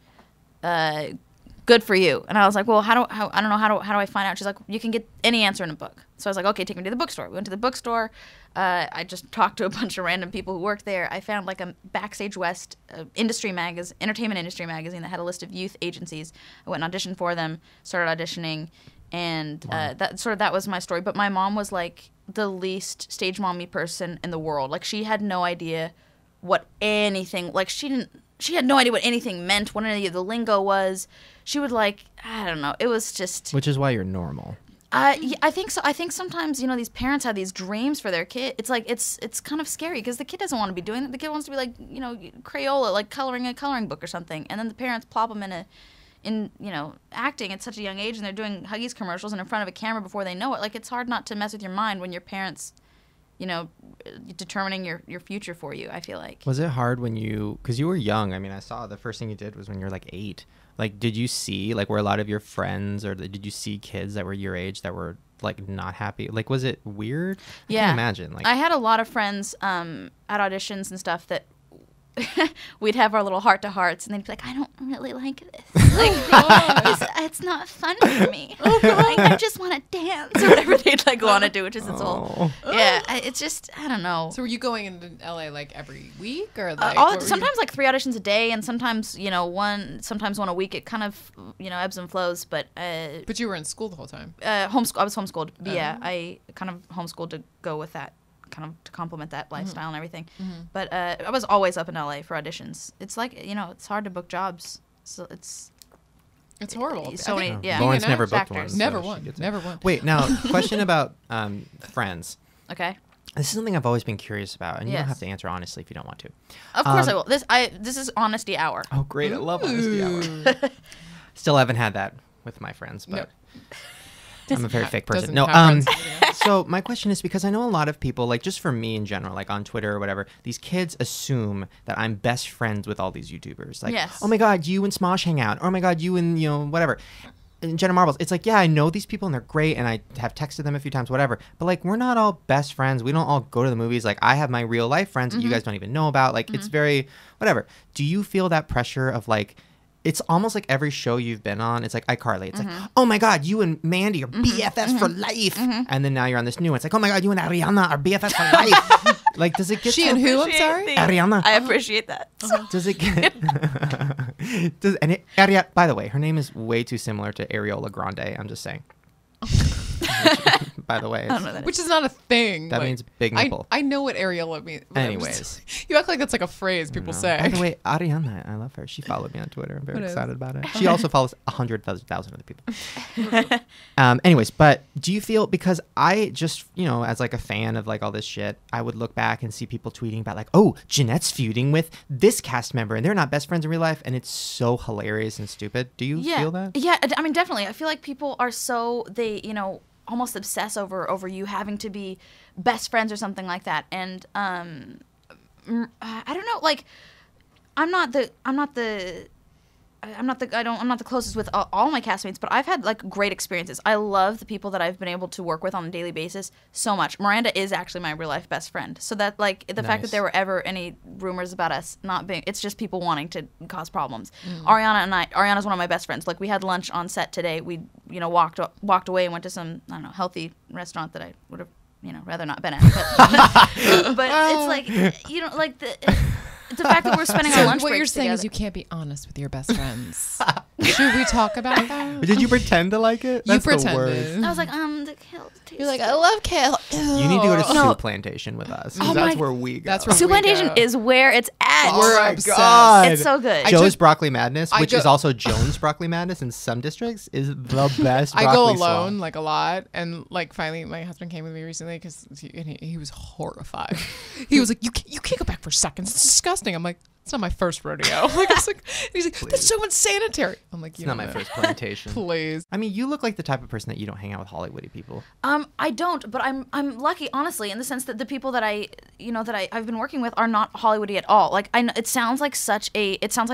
good for you." And I was like, "Well, I don't know how do I find out?" She's like, "You can get any answer in a book." So I was like, "Okay, take me to the bookstore." We went to the bookstore. I just talked to a bunch of random people who worked there. I found like a Backstage West entertainment industry magazine that had a list of youth agencies. I went and auditioned for them, started auditioning, and that was my story. But my mom was like the least stage mommy person in the world. Like she had no idea what anything, like she had no idea what anything meant, what any of the lingo was. She would like, I don't know. It was just. Which is why you're normal. Yeah, I think so. I think sometimes these parents have these dreams for their kid. It's like it's kind of scary because the kid doesn't want to be doing it. The kid wants to be like Crayola, like coloring a coloring book or something, and then the parents plop them in acting at such a young age, and they're doing Huggies commercials and in front of a camera before they know it. Like it's hard not to mess with your mind when your parents, determining your future for you. I feel like. Was it hard because you were young? I mean, I saw the first thing you did was when you were like 8. Like, did you see, like, were a lot of your friends or did you see kids that were your age that were, like, not happy? Like, was it weird? Yeah. I can't imagine. Like, I had a lot of friends at auditions and stuff that we'd have our little heart-to-hearts, and they'd be like, "I don't really like this. Like, it's not fun for me. Like, I just want to dance," or whatever they'd like want to do, which is its whole. Yeah, it's just I don't know. So were you going into LA like every week or like Sometimes like 3 auditions a day, and sometimes one a week. It kind of ebbs and flows, but But you were in school the whole time. homeschool. I was homeschooled. But yeah, I kind of homeschooled to go with that, kind of to complement that lifestyle and everything. But I was always up in LA for auditions. It's like it's hard to book jobs, so it's horrible. so many. Yeah, Lawrence You know, never booked one. factors. so Never she won. gets it. Never won. Wait, now, question about friends. Okay. This is something I've always been curious about, and you don't Yes. have to answer honestly if you don't want to. Of course I will. This is honesty hour. Oh, great. I love honesty hour. Still haven't had that with my friends, but I'm a very fake person. Doesn't No, have friends. so my question is because I know a lot of people, like just for me in general, like on Twitter or whatever, these kids assume that I'm best friends with all these YouTubers. Like, Yes. oh my God, you and Smosh hang out. Oh my God, you and, whatever. Jenna Marbles, it's like, yeah, I know these people and they're great and I have texted them a few times, whatever. But like, we're not all best friends. We don't all go to the movies. Like, I have my real life friends that you guys don't even know about. Like, it's very whatever. Do you feel that pressure of like, it's almost like every show you've been on, it's like iCarly. It's like, oh my God, you and Mandy are BFFs for life. And then now you're on this new one. It's like, oh my God, you and Ariana are BFFs for life. Like, does it get She and who? I'm sorry. Ariana. I appreciate that. Does it get? By the way, her name is way too similar to Ariola Grande. I'm just saying. By the way, I don't know that. Which is not a thing. that means big nipple. I know what areola means. Anyways. You act like that's like a phrase people say. By the way, Ariana, I love her. She followed me on Twitter. I'm very What is? excited about it. She also follows 100,000 other people. Anyways, but do you feel, because I just, as like a fan of like all this shit, I would look back and see people tweeting about like, oh, Jennette's feuding with this cast member and they're not best friends in real life. And it's so hilarious and stupid. Do you feel that? Yeah, I mean, definitely. I feel like people are they, almost obsess over you having to be best friends or something like that. And I don't know, like I'm not the closest with all my castmates, but I've had like great experiences. I love the people that I've been able to work with on a daily basis so much. Miranda is actually my real life best friend. So that like the fact that there were ever any rumors about us not being, it's just people wanting to cause problems. Ariana's one of my best friends. Like we had lunch on set today. We walked away and went to some, I don't know, healthy restaurant that I would have rather not been at. But it's like like the fact that we're spending our lunch breaks What you're saying is together. you can't be honest with your best friends. Should we talk about that? Did you pretend to like it? That's You the pretended. worst. I was like, the kale tastes You're like, I love kale. You need to go to No. Soup Plantation with us. Oh That's my- where we go. That's where Soup we Plantation go. is where it's at. Oh We're my obsessed. God. It's so good. Joe's took- Broccoli Madness, I which go- is also Jones Broccoli Madness in some districts, is the best I broccoli go slaw. alone like a lot, and like finally my husband came with me recently because he was horrified. He was like, you can't go back for seconds. It's disgusting. I'm like, it's not my first rodeo. Like, I was like, he's like, that's so unsanitary. I'm like, It's not my first plantation. Please. I mean, you look like the type of person that you don't hang out with Hollywoody people. I don't, but I'm lucky, honestly, in the sense that the people that I've been working with are not Hollywoody at all. Like it sounds like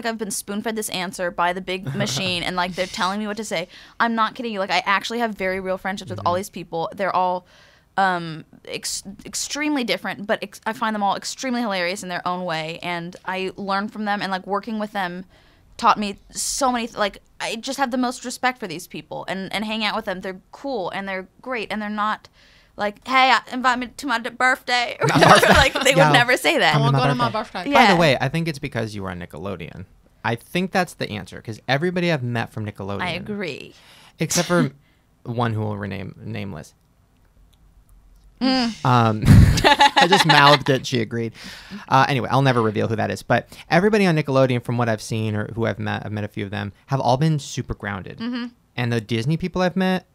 I've been spoon-fed this answer by the big machine, and like they're telling me what to say. I'm not kidding you. Like I actually have very real friendships with all these people. They're all extremely different, but I find them all extremely hilarious in their own way, and I learn from them, and like working with them taught me so many like I just have the most respect for these people and hang out with them. They're cool and they're great, and they're not like, hey, invite me to my birthday or whatever. Like they Yeah. would never say that. I want to go to birthday. my birthday. Yeah. By the way, I think it's because you were on Nickelodeon. I think that's the answer, because everybody I've met from Nickelodeon, I agree. except for one who will remain nameless. Mm. I just mouthed it. She agreed. Anyway, I'll never reveal who that is. But everybody on Nickelodeon, from what I've seen or who I've met a few of them, have all been super grounded. Mm-hmm. And the Disney people I've met,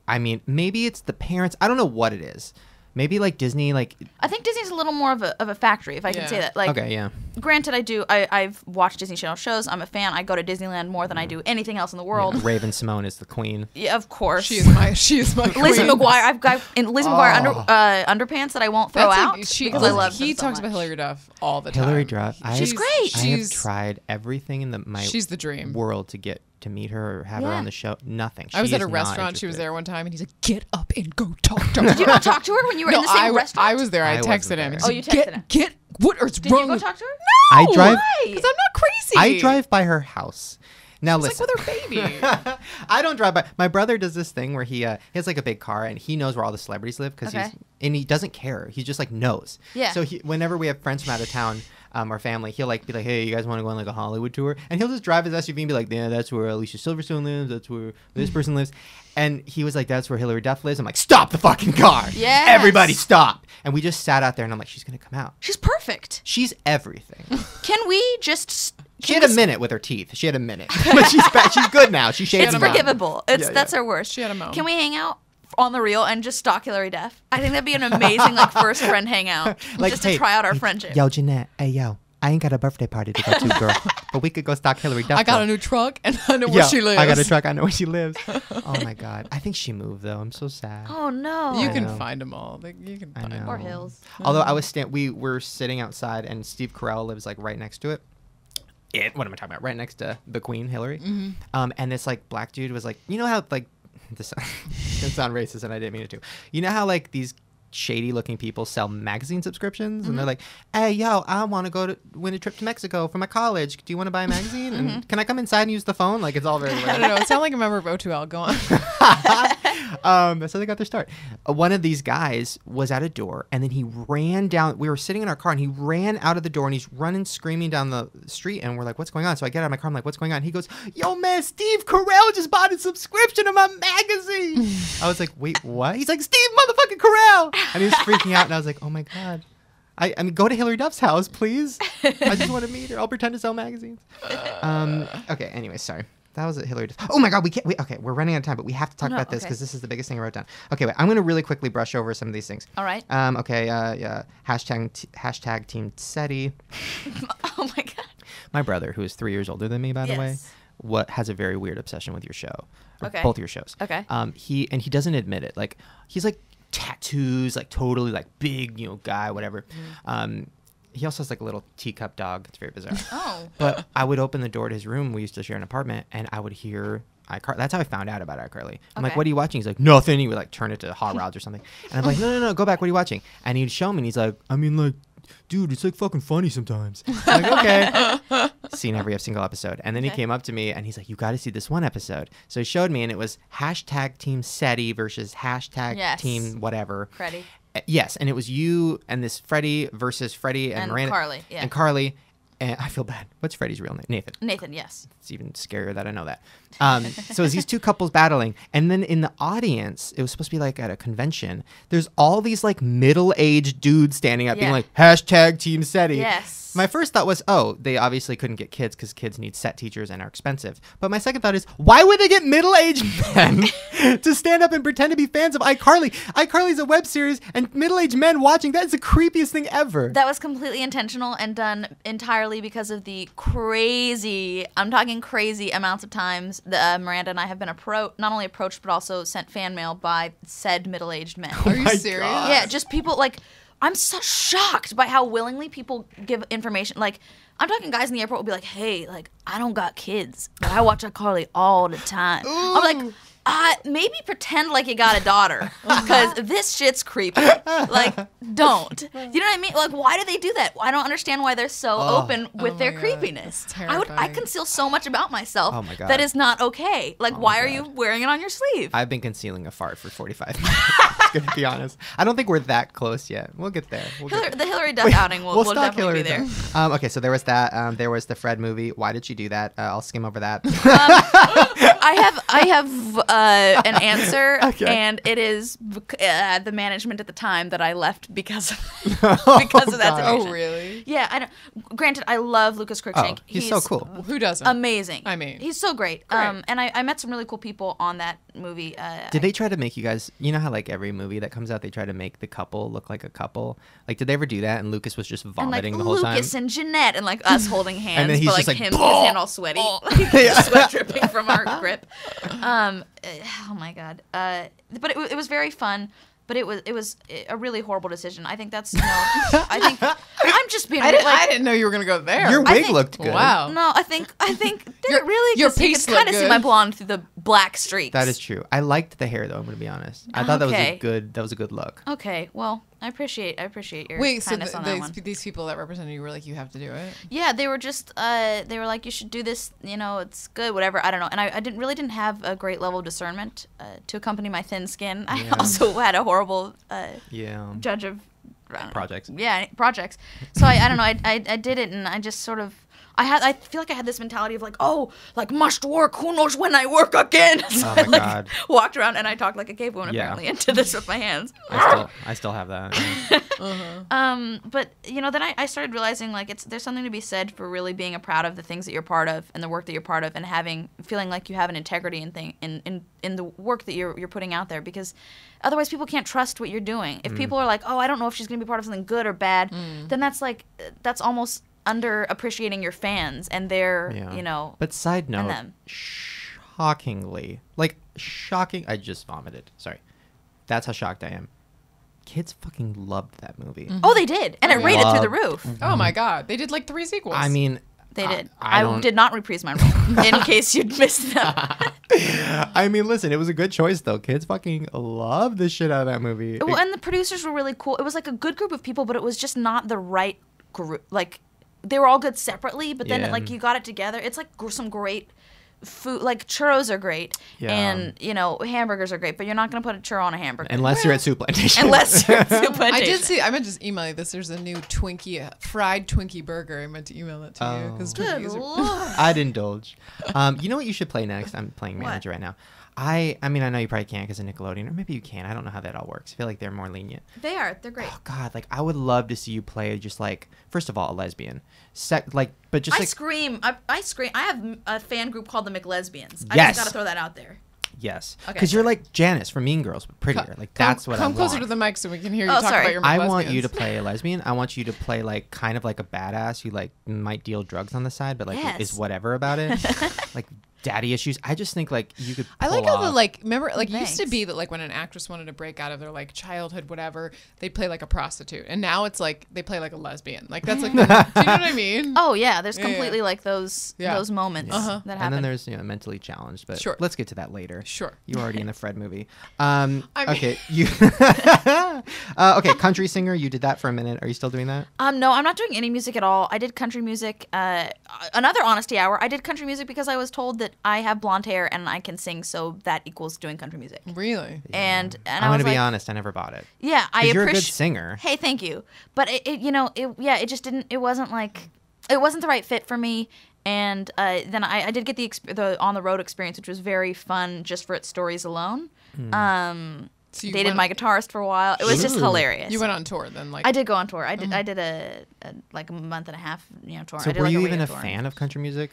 I mean, maybe it's the parents. I don't know what it is. Maybe like Disney, like. I think Disney's a little more of a factory, if I can Yeah. say that. Like, Okay, yeah. granted, I've watched Disney Channel shows. I'm a fan. I go to Disneyland more than I do anything else in the world. Raven Simone is the queen. Yeah, of course. She is my Lizzie queen. McGuire. I've got Lizzie McGuire underpants that I won't throw That's out because I love He them so talks about much. Hilary Duff all the time. Hillary Duff. She's great. I have She's- tried everything in my She's the dream. world to get to meet her or have her Yeah. on the show. Nothing. I was She at a is not restaurant. She was interested. there one time, and he's like, "Get up and go talk to her." Did you not talk to her when you were in the same restaurant? I was there. I I wasn't texted him. there. He's Oh, like, you texted him. Get what is Did wrong? you go with-" talk to her? I drive. Because I'm not crazy. I drive by her house. Now It's listen. like with her baby. I don't drive by. My brother does this thing where he has like a big car and he knows where all the celebrities live because Okay. he doesn't care. He just like knows. Yeah. So whenever we have friends from out of town, our family, he'll like be like, hey, you guys want to go on like a Hollywood tour? And he'll just drive his SUV and be like, yeah, that's where Alicia Silverstone lives. That's where this person lives. And he was like, that's where Hilary Duff lives. I'm like, stop the fucking car. Yes. Everybody stop. And we just sat out there and I'm like, she's gonna come out. She's perfect. She's everything. Can we just? She had a minute with her teeth. She had a minute, but she's back. She's good now. She shaved It's them out. forgivable. It's Yeah, that's yeah. her worst. She had a moment. Can we hang out on the real and just stalk Hilary Duff? I think that'd be an amazing like first friend hangout, Like, just hey, to try out our hey, friendship. Yo, Jennette. Hey, yo. I ain't got a birthday party to go to, girl. But we could go stalk Hilary Duff. I got though. a new truck, and I know Yo, where she lives. I got a truck. I know where she lives. Oh my god. I think she moved though. I'm so sad. Oh no. You I can know. find them all. Like, you can I find know. them. Or Hills. Although we were sitting outside and Steve Carell lives like right next to it. What am I talking about? Right next to the Queen, Hillary. And this like black dude was like, you know how like this can sound racist, and I didn't mean it to. You know how like these shady looking people sell magazine subscriptions, and they're like, hey yo, I want to go to win a trip to Mexico for my college, do you want to buy a magazine, and can I come inside and use the phone? Like, it's all very I don't know. It sounds like a member of O2L. Go on. That's how they got their start. One of these guys was at a door, and then he ran down. We were sitting in our car, and he ran out of the door, and he's running screaming down the street, and we're like, what's going on? So I get out of my car, I'm like, what's going on? He goes, yo man, Steve Carell just bought a subscription to my magazine. I was like, wait, what? He's like, Steve motherfucking Carell. And he was freaking out, and I was like, oh my God. I mean, go to Hillary Duff's house, please. I just want to meet her. I'll pretend to sell magazines. Okay, anyway, sorry. That was at Hillary Duff. Oh my God, okay, we're running out of time, but we have to talk about this because this is the biggest thing I wrote down. Okay, wait, I'm going to really quickly brush over some of these things. All right. Okay, yeah. Hashtag Team SETI. Oh my God. My brother, who is 3 years older than me, by the way, has a very weird obsession with your show. Okay. Both your shows. Okay. He doesn't admit it. Like, he's like tattoos, like totally like big, guy, whatever. He also has like a little teacup dog. It's very bizarre. Oh. But I would open the door to his room. We used to share an apartment, and I would hear iCarly. That's how I found out about iCarly. I'm like, what are you watching? He's like, nothing. He would like turn it to Hot Rods or something. And I'm like, no, go back. What are you watching? And he'd show me, and he's like, I mean, like, dude, it's like fucking funny sometimes. I'm like, okay. Seen every single episode. And then he came up to me, and he's like, you got to see this one episode. So he showed me, and it was hashtag Team SETI versus hashtag Team whatever. Freddie. Yes, and it was you and this Freddie versus Freddie and Miranda. Carly, yeah. And Carly. And I feel bad. What's Freddie's real name? Nathan. Nathan, yes. It's even scarier that I know that. So it's these two couples battling. And then in the audience, it was supposed to be like at a convention. There's all these like middle-aged dudes standing up being like, hashtag Team SETI. Yes. My first thought was, they obviously couldn't get kids because kids need set teachers and are expensive. But my second thought is, why would they get middle-aged men to stand up and pretend to be fans of iCarly? iCarly's a web series, and middle-aged men watching, that is the creepiest thing ever. That was completely intentional and done entirely because of the crazy, I'm talking crazy amounts of times that Miranda and I have been not only approached, but also sent fan mail by said middle-aged men. Are you serious? God. Yeah, just people like, I'm so shocked by how willingly people give information. Like, I'm talking guys in the airport will be like, hey, like, I don't got kids, but I watch iCarly all the time. I'm like, maybe pretend like you got a daughter, because this shit's creepy. Like, don't. You know what I mean? Like, why do they do that? I don't understand why they're so open with their creepiness. I conceal so much about myself that is not okay. Like, why are you wearing it on your sleeve? I've been concealing a fart for 45 minutes. I'm gonna be honest. I don't think we're that close yet. We'll get there. The Hillary Duff outing will definitely be there. Okay, so there was that. There was the Fred movie. Why did she do that? I'll skim over that. I have an answer, and it is the management at the time that I left because of that situation. Oh, really? Yeah, I don't. Granted, I love Lucas Cruikshank. He's so cool. Who doesn't? Amazing. I mean, he's so great. And I met some really cool people on that movie. Did they try to make you guys? You know how like every movie that comes out, they try to make the couple look like a couple. Like, did they ever do that? And Lucas was just vomiting the whole time. Lucas and Jennette, and like us holding hands, and then he's but just like his hand all sweaty, sweat dripping from our grip. Oh my God. But it was very fun. But it was a really horrible decision. I think that's I think I'm just being. I didn't know you were gonna go there. Your wig looked good. Wow. No, I think did it really? Your 'Cause you piece could kind looked of see good. my blonde through the black streaks. That is true. I liked the hair though. I'm gonna be honest. I thought that was a good look. Okay, well, I appreciate your Wait, so kindness on that one. these people that represented you were like, you have to do it? Yeah, they were just they were like, you should do this. It's good, whatever. I don't know. And I didn't have a great level of discernment to accompany my thin skin. I also had a horrible judge of projects. Yeah, projects. So I don't know. I did it, and I just sort of. I feel like I had this mentality of like, must work. Who knows when I work again? So Oh my God. Walked around and I talked like a cave woman apparently into this with my hands. I still have that. But then I started realizing like there's something to be said for really being proud of the things that you're part of and the work that you're part of, and feeling like you have an integrity in the work that you're putting out there, because otherwise people can't trust what you're doing. If people are like, I don't know if she's gonna be part of something good or bad, then that's almost underappreciating your fans and their, But side note, them. shocking. I just vomited. Sorry. That's how shocked I am. Kids fucking loved that movie. Oh, they did, and it rated through the roof. Oh my God, they did like 3 sequels. I mean, They did. I I don't- did not reprise my role in case you'd missed that. I mean, listen, it was a good choice though. Kids fucking love the shit out of that movie. Well, and the producers were really cool. It was like a good group of people, but it was just not the right group. Like they were all good separately, but then Yeah. like you got it together. It's like some great food. Like churros are great, Yeah. and hamburgers are great, but you're not gonna put a churro on a hamburger Unless you're at Soup Plantation. unless you're at Soup I Plantation. did see. I meant to just email you this. There's a new Twinkie, fried Twinkie burger. I meant to email that to you because Good Twinkies are. Lord. I'd indulge. You know what you should play next? I'm playing manager right now. I mean, I know you probably can't because of Nickelodeon, or maybe you can. I don't know how that all works. I feel like they're more lenient. They're great. Oh God, like I would love to see you play just like, first of all, a lesbian, but just I like scream. I scream. I have a fan group called the McLesbians. I Yes. just gotta throw that out there. yes, Okay, because you're like Janice from Mean Girls, but prettier. Like that's what I Come want. closer to the mic so we can hear you Oh, talk sorry. about your. I want you to lesbians. play a lesbian. I want you to play like kind of like a badass who like might deal drugs on the side, but like Yes. is whatever about it, like daddy issues. I just think like you could. I like pull how the off- like remember like it used to Thanks. be that like when an actress wanted to break out of their like childhood whatever they'd play like a prostitute and now it's like they play like a lesbian like that's like do you know what I mean? Oh yeah, there's Yeah, yeah. completely like those Yeah. moments that And happen. then there's mentally challenged, but Sure. let's get to that later. Sure. You're already in the Fred movie. I mean- Okay, you. Okay, country singer. You did that for a minute. Are you still doing that? No, I'm not doing any music at all. I did country music. Another honesty hour. I did country music because I was told that I have blonde hair and I can sing, so that equals doing country music. Really? And I'm I gonna was be like, honest. I never bought it. yeah, I 'Cause you're a good appreciate. singer. Hey, thank you. But it just didn't. It wasn't like it wasn't the right fit for me. And then I did get the on the road experience, which was very fun just for its stories alone. So you Dated went- my guitarist for a while. It was just Ooh. hilarious. You went on tour then like I did go on tour. I did a like a month and a half tour. So I did were like you a even radio a tour. fan of country music?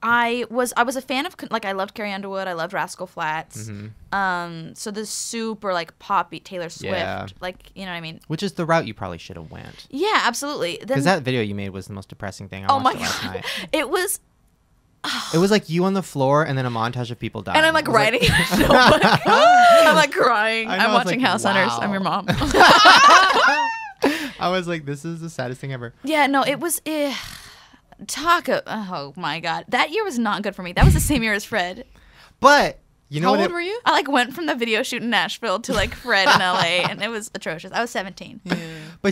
I was a fan of like I loved Carrie Underwood. I loved Rascal Flatts. So the super like poppy Taylor Swift. Yeah. Like you know what I mean? Which is the route you probably should have went. Yeah, absolutely. Then Because that video you made was the most depressing thing I oh watched my it last god, night. it was. It was like you on the floor and then a montage of people dying. And I'm like It was writing. I'm like crying. I know, I'm I was watching like, House Hunters. wow. I'm your mom. I was like, this is the saddest thing ever. Yeah, no, it was. Oh my god, that year was not good for me. That was the same year as Fred. But you know How what? old were you? I like went from the video shoot in Nashville to like Fred in LA, and it was atrocious. I was 17. But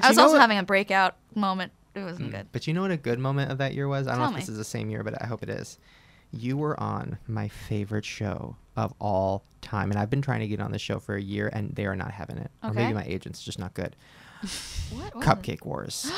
I you was know also what- having a breakout moment. It wasn't good. But you know what a good moment of that year was? I don't know Tell if this me. is the same year, but I hope it is. You were on my favorite show of all time, and I've been trying to get on this show for a year, and they are not having it. Or maybe Okay. my agent's just not good. What? was it? Cupcake Wars.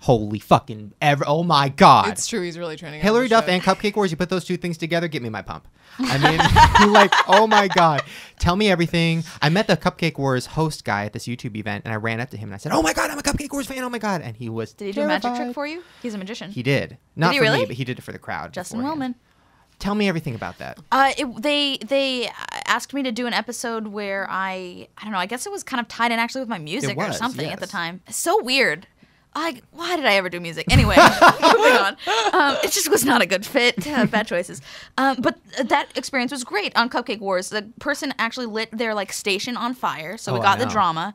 Holy fucking oh my god. It's true he's really training. Hillary Duff and Cupcake Wars, you put those two things together, get me my pump. I mean, like, oh my God. Tell me everything. I met the Cupcake Wars host guy at this YouTube event, and I ran up to him and I said, oh my God, I'm a Cupcake Wars fan. Oh my God. And he was Did he do a magic terrified. trick for you? He's a magician. He did. Not he for really? me, but he did it for the crowd. Justin beforehand. Willman. Tell me everything about that. They asked me to do an episode where I don't know. I guess it was kind of tied in actually with my music or was, something at the yes. time. So weird. Why did I ever do music? Anyway, moving on. It just was not a good fit. Bad choices. But that experience was great on Cupcake Wars. The person actually lit their like station on fire, so we Oh, I got the know. drama.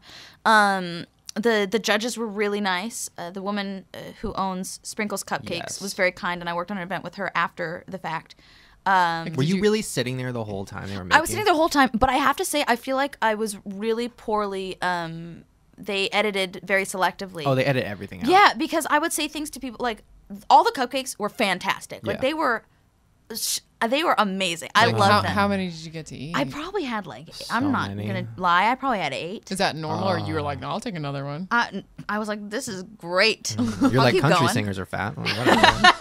The judges were really nice. The woman who owns Sprinkles Cupcakes Yes. was very kind, and I worked on an event with her after the fact. Were you really sitting there the whole time they were making? I was sitting there the whole time, but I have to say, I feel like I was really poorly. They edited very selectively. Oh, they edit everything out. Yeah, because I would say things to people like all the cupcakes were fantastic. Like Yeah. they were amazing. I Like, loved them. how many did you get to eat? I probably had like So I'm not many. gonna lie. I probably had 8. Is that normal, or you were like, no, I'll take another one? I was like, this is great. You're I'll like keep country going. singers are fat. Well, whatever.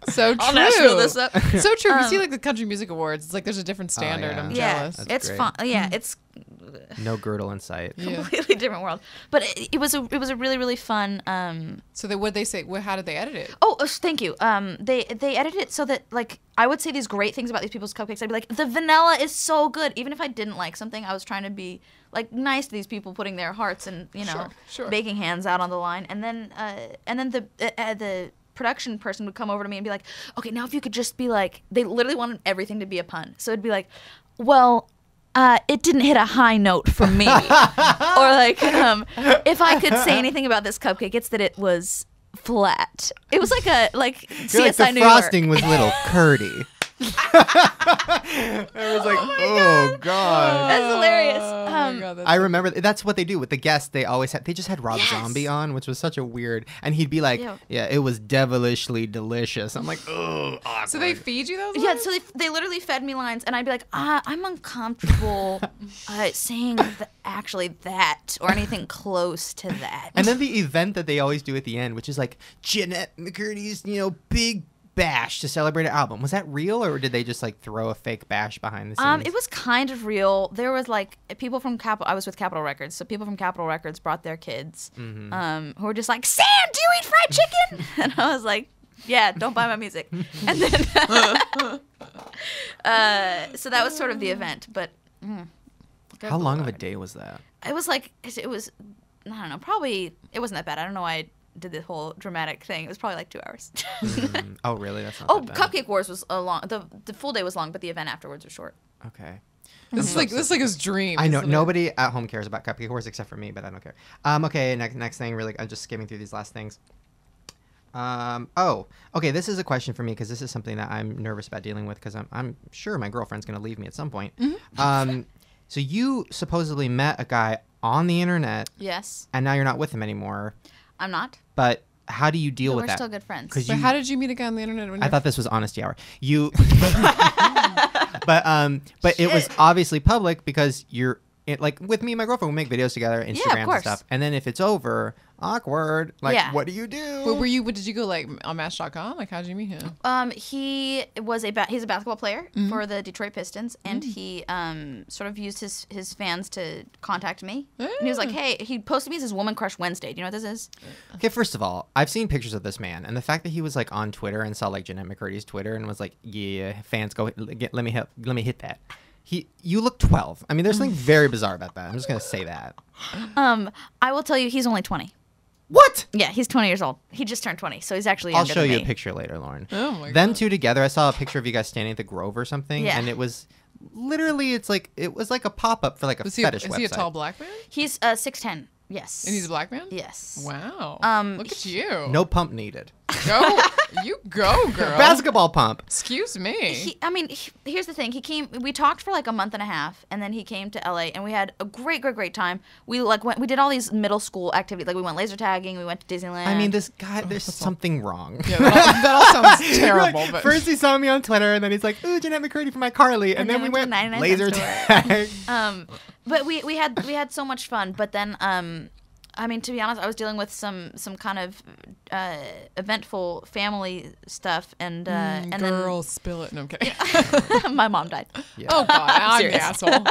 So true. I'll Nashville this up. So true. You see, like the Country Music Awards, it's like there's a different standard. yeah. I'm Yeah, jealous. That's it's great. fun. Yeah, it's No girdle in sight. Yeah. completely different world. But it was a really really fun. So what they say? How did they edit it? Oh, thank you. They edited it so that like I would say these great things about these people's cupcakes. I'd be like, the vanilla is so good. Even if I didn't like something, I was trying to be like nice to these people, putting their hearts and Sure. baking hands out on the line. And then the production person would come over to me and be like, okay, now if you could just be like, they literally wanted everything to be a pun. So it'd be like, well. It didn't hit a high note for me. Or like, if I could say anything about this cupcake, it's that it was flat. It was like You're like CSI the New frosting York. was little curdy. I was like, oh god. That's hilarious. Oh my God, that's I remember that's what they do with the guests. They always had. They just had Rob Yes. Zombie on, which was such a weird. And he'd be like, Ew. "Yeah, it was devilishly delicious." I'm like, "Oh, awkward." So they feed you those? Yeah, lines? so they literally fed me lines, and I'd be like, I'm uncomfortable saying actually that or anything close to that. And then the event that they always do at the end, which is like Jennette McCurdy's, big bash to celebrate an album. Was that real, or did they just like throw a fake bash behind the scenes? It was kind of real. There was like people from I was with Capitol Records, so people from Capitol Records brought their kids, who were just like, Sam, do you eat fried chicken? And I was like, yeah, don't buy my music. And then, so that was sort of the event. But How long of a day was that? it was like it was, I don't know, probably it wasn't that bad. I don't know why I did the whole dramatic thing. It was probably like 2 hours. Oh, really? That's not Oh, that bad. Cupcake Wars was a long. The full day was long, but the event afterwards was short. Okay. This is like his dream. I know isn't it? nobody at home cares about Cupcake Wars except for me, but I don't care. Okay, next thing. Really, I'm just skimming through these last things. Okay. This is a question for me because this is something that I'm nervous about dealing with because I'm sure my girlfriend's gonna leave me at some point. So you supposedly met a guy on the internet, Yes, and now you're not with him anymore. I'm not. But how do you deal But with we're that? still good friends. Because But how did you meet a guy on the internet? When I you're- thought this was honesty hour. You, but it was obviously public because like with me and my girlfriend, we make videos together, Instagram and course. stuff. And then if it's over, awkward. Like, Yeah. what do you do? But did you go like on Match.com? Like, how did you meet him? He was he's a basketball player for the Detroit Pistons, and he sort of used his fans to contact me. And he was like, "Hey," he posted me as his Woman Crush Wednesday. Do you know what this is? Okay, first of all, I've seen pictures of this man, and the fact that he was like on Twitter and saw like Jennette McCurdy's Twitter and was like, "Yeah, fans, let me hit that." You look 12. I mean, there's something very bizarre about that. I'm just gonna say that. I will tell you, he's only 20. What? Yeah, he's 20 years old. He just turned 20, so he's actually I'll younger show than you me. a picture later, Lauren. Oh my Them God. two together, I saw a picture of you guys standing at the Grove or something, Yeah. and it was literally, it was like a pop up for like a Is he fetish a website. tall black man? He's 6'10". Yes. And he's a black man? Yes. Wow. Look at he- you. No pump needed. Go. You go, girl. Basketball pump. Excuse me. Here's the thing. We talked for like a month and a half, and then he came to LA, and we had a great time. We we did all these middle school activities. Like we went laser tagging, we went to Disneyland. I mean, this guy, there's something wrong. Yeah, that all sounds terrible. But First he saw me on Twitter, and then he's like, "Ooh, Jennette McCurdy from iCarly," and then we to went the 99 laser cent store. tag. But we had so much fun. But then I mean, to be honest, I was dealing with some kind of eventful family stuff, and girl, spill it. No, I'm kidding. then my mom died. Oh God, I'm the serious. asshole.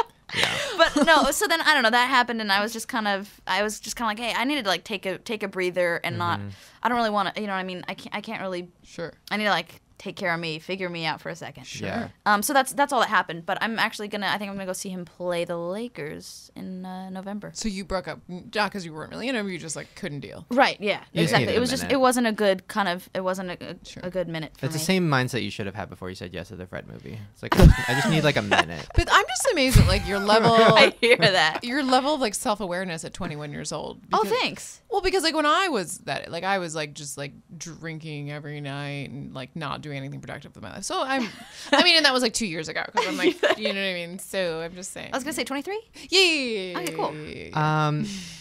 But no, so then I don't know, that happened, and I was just kind of like, hey, I needed to like take a breather and not. I don't really want to, you know what I mean? I can't really. Sure. I need to like take care of me, figure me out for a second. Yeah. So that's all that happened. But I'm actually I think I'm gonna go see him play the Lakers in November. So you broke up not because you weren't really into him, you just like couldn't deal. Right. Yeah. You just Exactly. needed It a was just minute. it wasn't a good kind of a good minute for It's me. the same mindset you should have had before you said yes to the Fred movie. It's like, I just need like a minute. But I'm just amazed at like your level. I hear that. Your level of like self-awareness at 21 years old. Oh, Because- thanks. Well, because like when I was that, like I was like just like drinking every night and like not doing anything productive with my life. So I mean, and that was like 2 years ago because I'm like, you know what I mean. So I'm just saying. I was gonna say 23. Yeah. Okay, cool.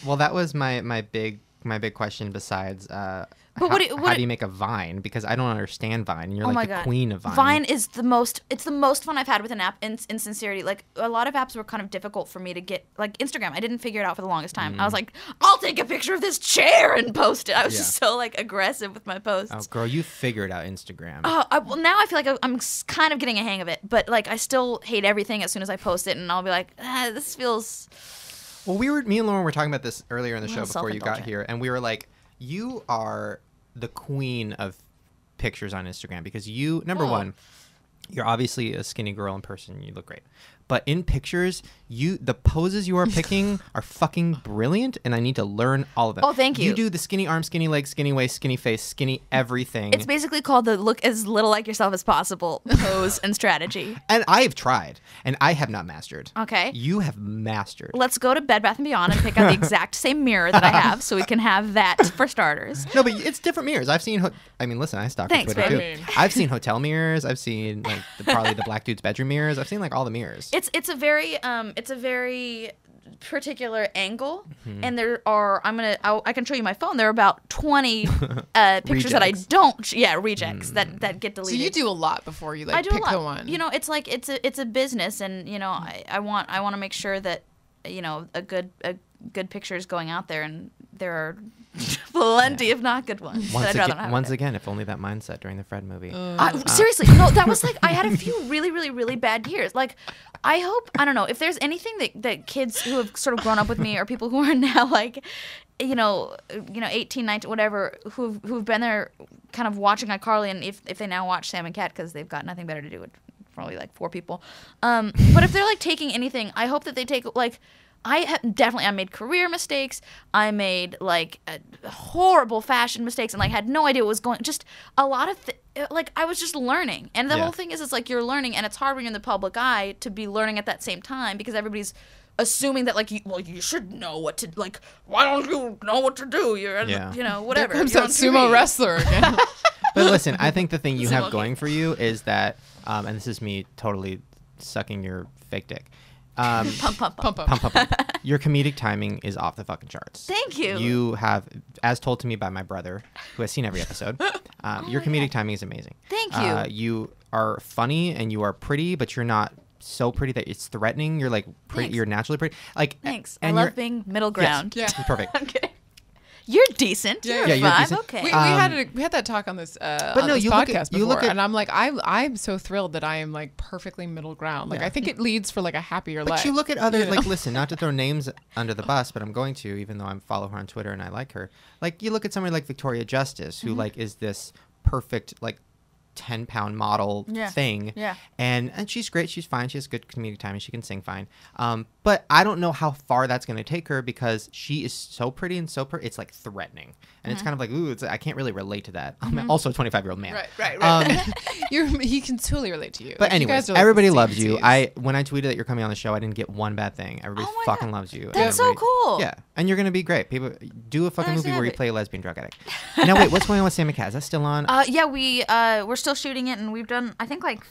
Well, that was my big question. Besides, But how do you make a Vine? Because I don't understand Vine. And you're Oh like my the God. queen of Vine. Vine is the most fun I've had with an app in sincerity. Like a lot of apps were kind of difficult for me to get, like Instagram. I didn't figure it out for the longest time. I was like, I'll take a picture of this chair and post it. I was just so like aggressive with my posts. Oh, girl, you figured out Instagram. Well, now I feel like I'm kind of getting a hang of it, but like I still hate everything as soon as I post it, and I'll be like, this feels. Well, me and Lauren were talking about this earlier in the show little before you got self-indulgent. here, and we were like, you are the queen of pictures on Instagram because you, number one, you're obviously a skinny girl in person. You look great. but in pictures, the poses you are picking are fucking brilliant, and I need to learn all of them. Oh, thank you. You do the skinny arm, skinny leg, skinny waist, skinny face, skinny everything. It's basically called the look as little like yourself as possible pose and strategy. And I've tried, and I have not mastered. Okay. You have mastered. Let's go to Bed Bath & Beyond and pick out the exact same mirror that I have so we can have that for starters. No, but it's different mirrors. I've seen. Listen, I stalk Thanks, Twitter babe. too. I've seen hotel mirrors. I've seen like probably the black dude's bedroom mirrors. I've seen like all the mirrors. It's a very particular angle, and there are I can show you my phone. There are about 20 pictures that I Rejects. don't rejects that get So deleted. you do a lot before you I do pick a lot. the one. You know, it's like it's a business, and you know I want to make sure that you know a good picture is going out there, and there are plenty of not good ones. that I'd rather not have Once there. again, if only that mindset during the Fred movie. Seriously, no, that was like I had a few really, really, really bad years. Like, I don't know if there's anything that kids who have sort of grown up with me or people who are now like, 18, 19, whatever, who've been there, kind of watching iCarly, and if they now watch Sam and Cat because they've got nothing better to do with probably like 4 people. But if they're like taking anything, I hope that they take like. I made career mistakes. I made like horrible fashion mistakes and like had no idea what was going. Just a lot of like I was just learning, and the whole thing is it's like you're learning, and it's hard when you're in the public eye to be learning at that same time because everybody's assuming that like you should know what to like. Why don't you know what to do? You're whatever. There comes You're that on sumo TV. wrestler again. But listen, I think the thing you have okay. going for you is that, and this is me totally sucking your fake dick. Pump, pump, pump. Pump up. Pump, pump, pump. Your comedic timing is off the fucking charts. Thank you. You have, as told to me by my brother, who has seen every episode, your comedic timing is amazing. Thank you. You are funny and you are pretty, but you're not so pretty that it's threatening. You're like pretty. Thanks. You're naturally pretty. Like Thanks. and I love you're- being middle Yes, ground. Yeah. perfect. I'm kidding. You're decent. Yeah, You're you're five. decent. Okay. We had that talk on this no, this you look podcast at- you before, look at- and I'm like I'm so thrilled that I am like perfectly middle ground. Like Yeah. I think it leads for like a happier But life. you look at other, you know? like, listen, not to throw names under the bus, but I'm going to, even though I follow her on Twitter and I like her. Like, you look at somebody like Victoria Justice, who, like, is this perfect, like, 10-pound model thing. Yeah. And she's great. She's fine. She has good comedic timing. She can sing fine. But I don't know how far that's going to take her because she is so pretty and so it's, like, threatening. And it's kind of like, ooh, I can't really relate to that. I'm also a 25-year-old man. Right. He can totally relate to you. But Like, you anyways, guys are, like, everybody the loves you. same When I tweeted that you're coming on the show, I didn't get one bad thing. Everybody Oh my fucking God. lows you. and That's so everybody- cool. Yeah, and you're gonna be great. People do a fucking I'm movie where you excited. play a lesbian drug addict. Now wait, what's going on with Sam and Cat? Is that still on? Yeah, we're still shooting it, and we've done I think like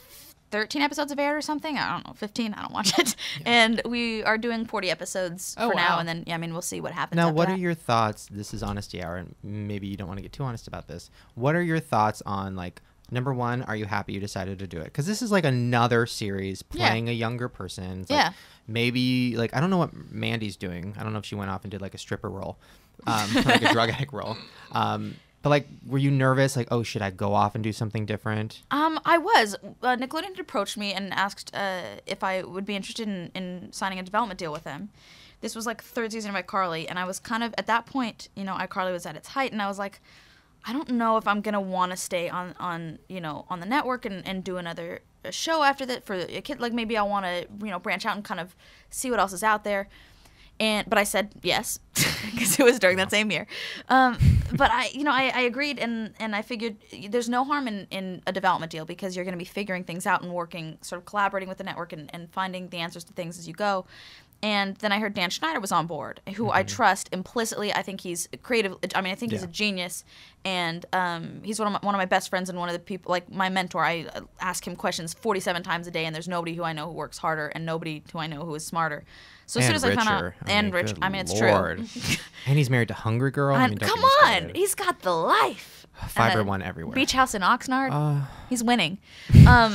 13 episodes of it or something. I don't know, 15. I don't watch it. And we are doing 40 episodes Oh, for now, wow. and then we'll see what happens. Now, after what that. are your thoughts? This is Honesty Hour, and maybe you don't want to get too honest about this. What are your thoughts on, like, number one, are you happy you decided to do it? Because this is like another series playing a younger person. It's like, Yeah. maybe, like, I don't know what Mandy's doing. I don't know if she went off and did like a stripper role, or like a drug addict role. But like, were you nervous? Like, oh, should I go off and do something different? I was. Nickelodeon had approached me and asked if I would be interested in signing a development deal with them. This was like third season of iCarly, and I was kind of, at that point, iCarly was at its height, and I was like, I don't know if I'm gonna want to stay on the network and do another show after that for a kid. Like maybe I want to branch out and kind of see what else is out there. But I said yes because it was during that same year. But I agreed, and I figured there's no harm in a development deal because you're going to be figuring things out and working, sort of collaborating with the network and finding the answers to things as you go. And then I heard Dan Schneider was on board, who I trust implicitly. I think he's creative. I mean, I think he's a genius, and he's one of my best friends and one of the people, like my mentor. I ask him questions 47 times a day, and there's nobody who I know who works harder and nobody who I know who is smarter. So as soon as I found out, and rich, I mean, it's true. And he's married to Hungry Girl. I mean, don't Come get me on, started. he's got the life. Fiber And a One everywhere. Beach house in Oxnard. He's winning. I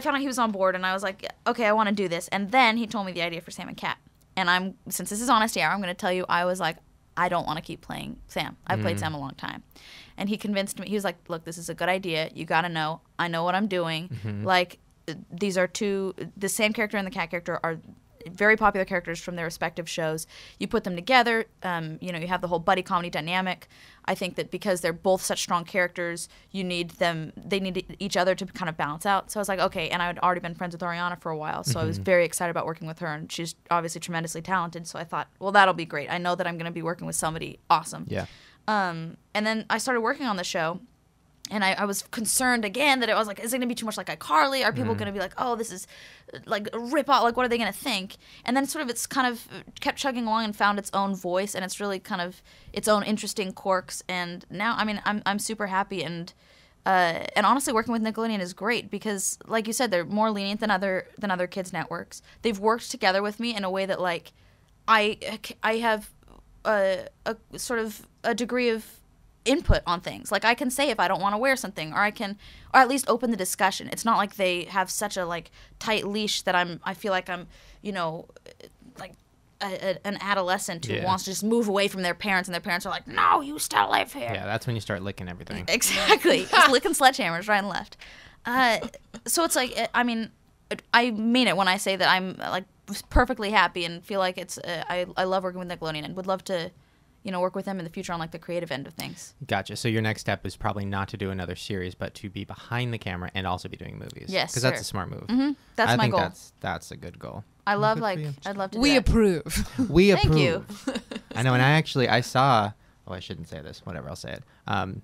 found out he was on board, and I was like, okay, I want to do this. And then he told me the idea for Sam and Cat. And since this is Honesty Hour, I'm going to tell you, I was like, I don't want to keep playing Sam. I've played Sam a long time. And he convinced me. He was like, look, this is a good idea. You got to know. I know what I'm doing. Like, these are the Sam character and the Cat character very popular characters from their respective shows. You put them together, you have the whole buddy comedy dynamic. I think that because they're both such strong characters, they need each other to kind of balance out. So I was like, okay, and I had already been friends with Ariana for a while, so I was very excited about working with her, and she's obviously tremendously talented, so I thought, well, that'll be great. I know that I'm going to be working with somebody awesome. Yeah. And then I started working on the show, and I was concerned again that it was like, is it going to be too much like iCarly? Are people going to be like, oh, this is like a rip-off? Like, what are they going to think? And then it's kind of kept chugging along and found its own voice, and it's really kind of its own interesting quirks. And now, I mean, I'm super happy, and honestly, working with Nickelodeon is great because, like you said, they're more lenient than other kids networks. They've worked together with me in a way that, like, I have a sort of a degree of input on things. Like, I can say if I don't want to wear something, or at least open the discussion. It's not like they have such a like tight leash that I feel like I'm, like an adolescent who wants to just move away from their parents, and their parents are like, no, you still live here. Yeah, that's when you start licking everything. Exactly. Just licking sledgehammers right and left. So it's like, I mean it when I say that I'm like perfectly happy and feel like it's I love working with Nickelodeon and would love to work with them in the future on like the creative end of things. Gotcha. So your next step is probably not to do another series, but to be behind the camera and also be doing movies. Yes, because that's a smart move. Mm-hmm. That's my goal. I think that's a good goal. I'd love to do We that. approve. We approve. Thank you. I know, and I saw. Oh, I shouldn't say this. Whatever, I'll say it.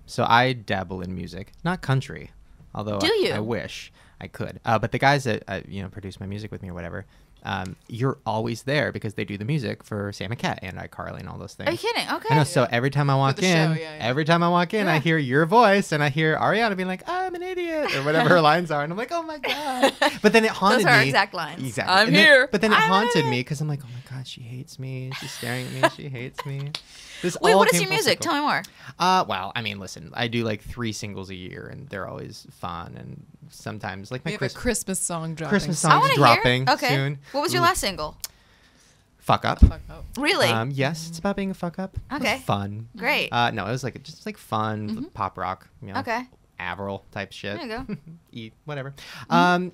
So I dabble in music, not country, although Do you? I wish I could. But the guys that produce my music with me or whatever. You're always there because they do the music for Sam and Cat and iCarly and all those things. Are you kidding? Okay. I know. So every time I walk the in, show, I hear your voice and I hear Ariana being like, "I'm an idiot" or whatever her lines are, and I'm like, "Oh my god!" But then it haunted me. Those are our exact lines. Exactly. I'm here. But then it haunted me because I'm like, "Oh my god, she hates me. She's staring at me. She hates me." Wait, what is your music? Tell me more. Well, I mean, listen, I do like 3 singles a year, and they're always fun. And sometimes, like We have a Christmas song dropping. Christmas I song's want to dropping hear. Okay. soon. What was your last single? Fuck Up. Fuck up. Really? Yes, it's about being a fuck up. It was Okay. fun. Great. No, it was like just like fun pop rock. Okay. Avril type shit. There you go. Eat whatever.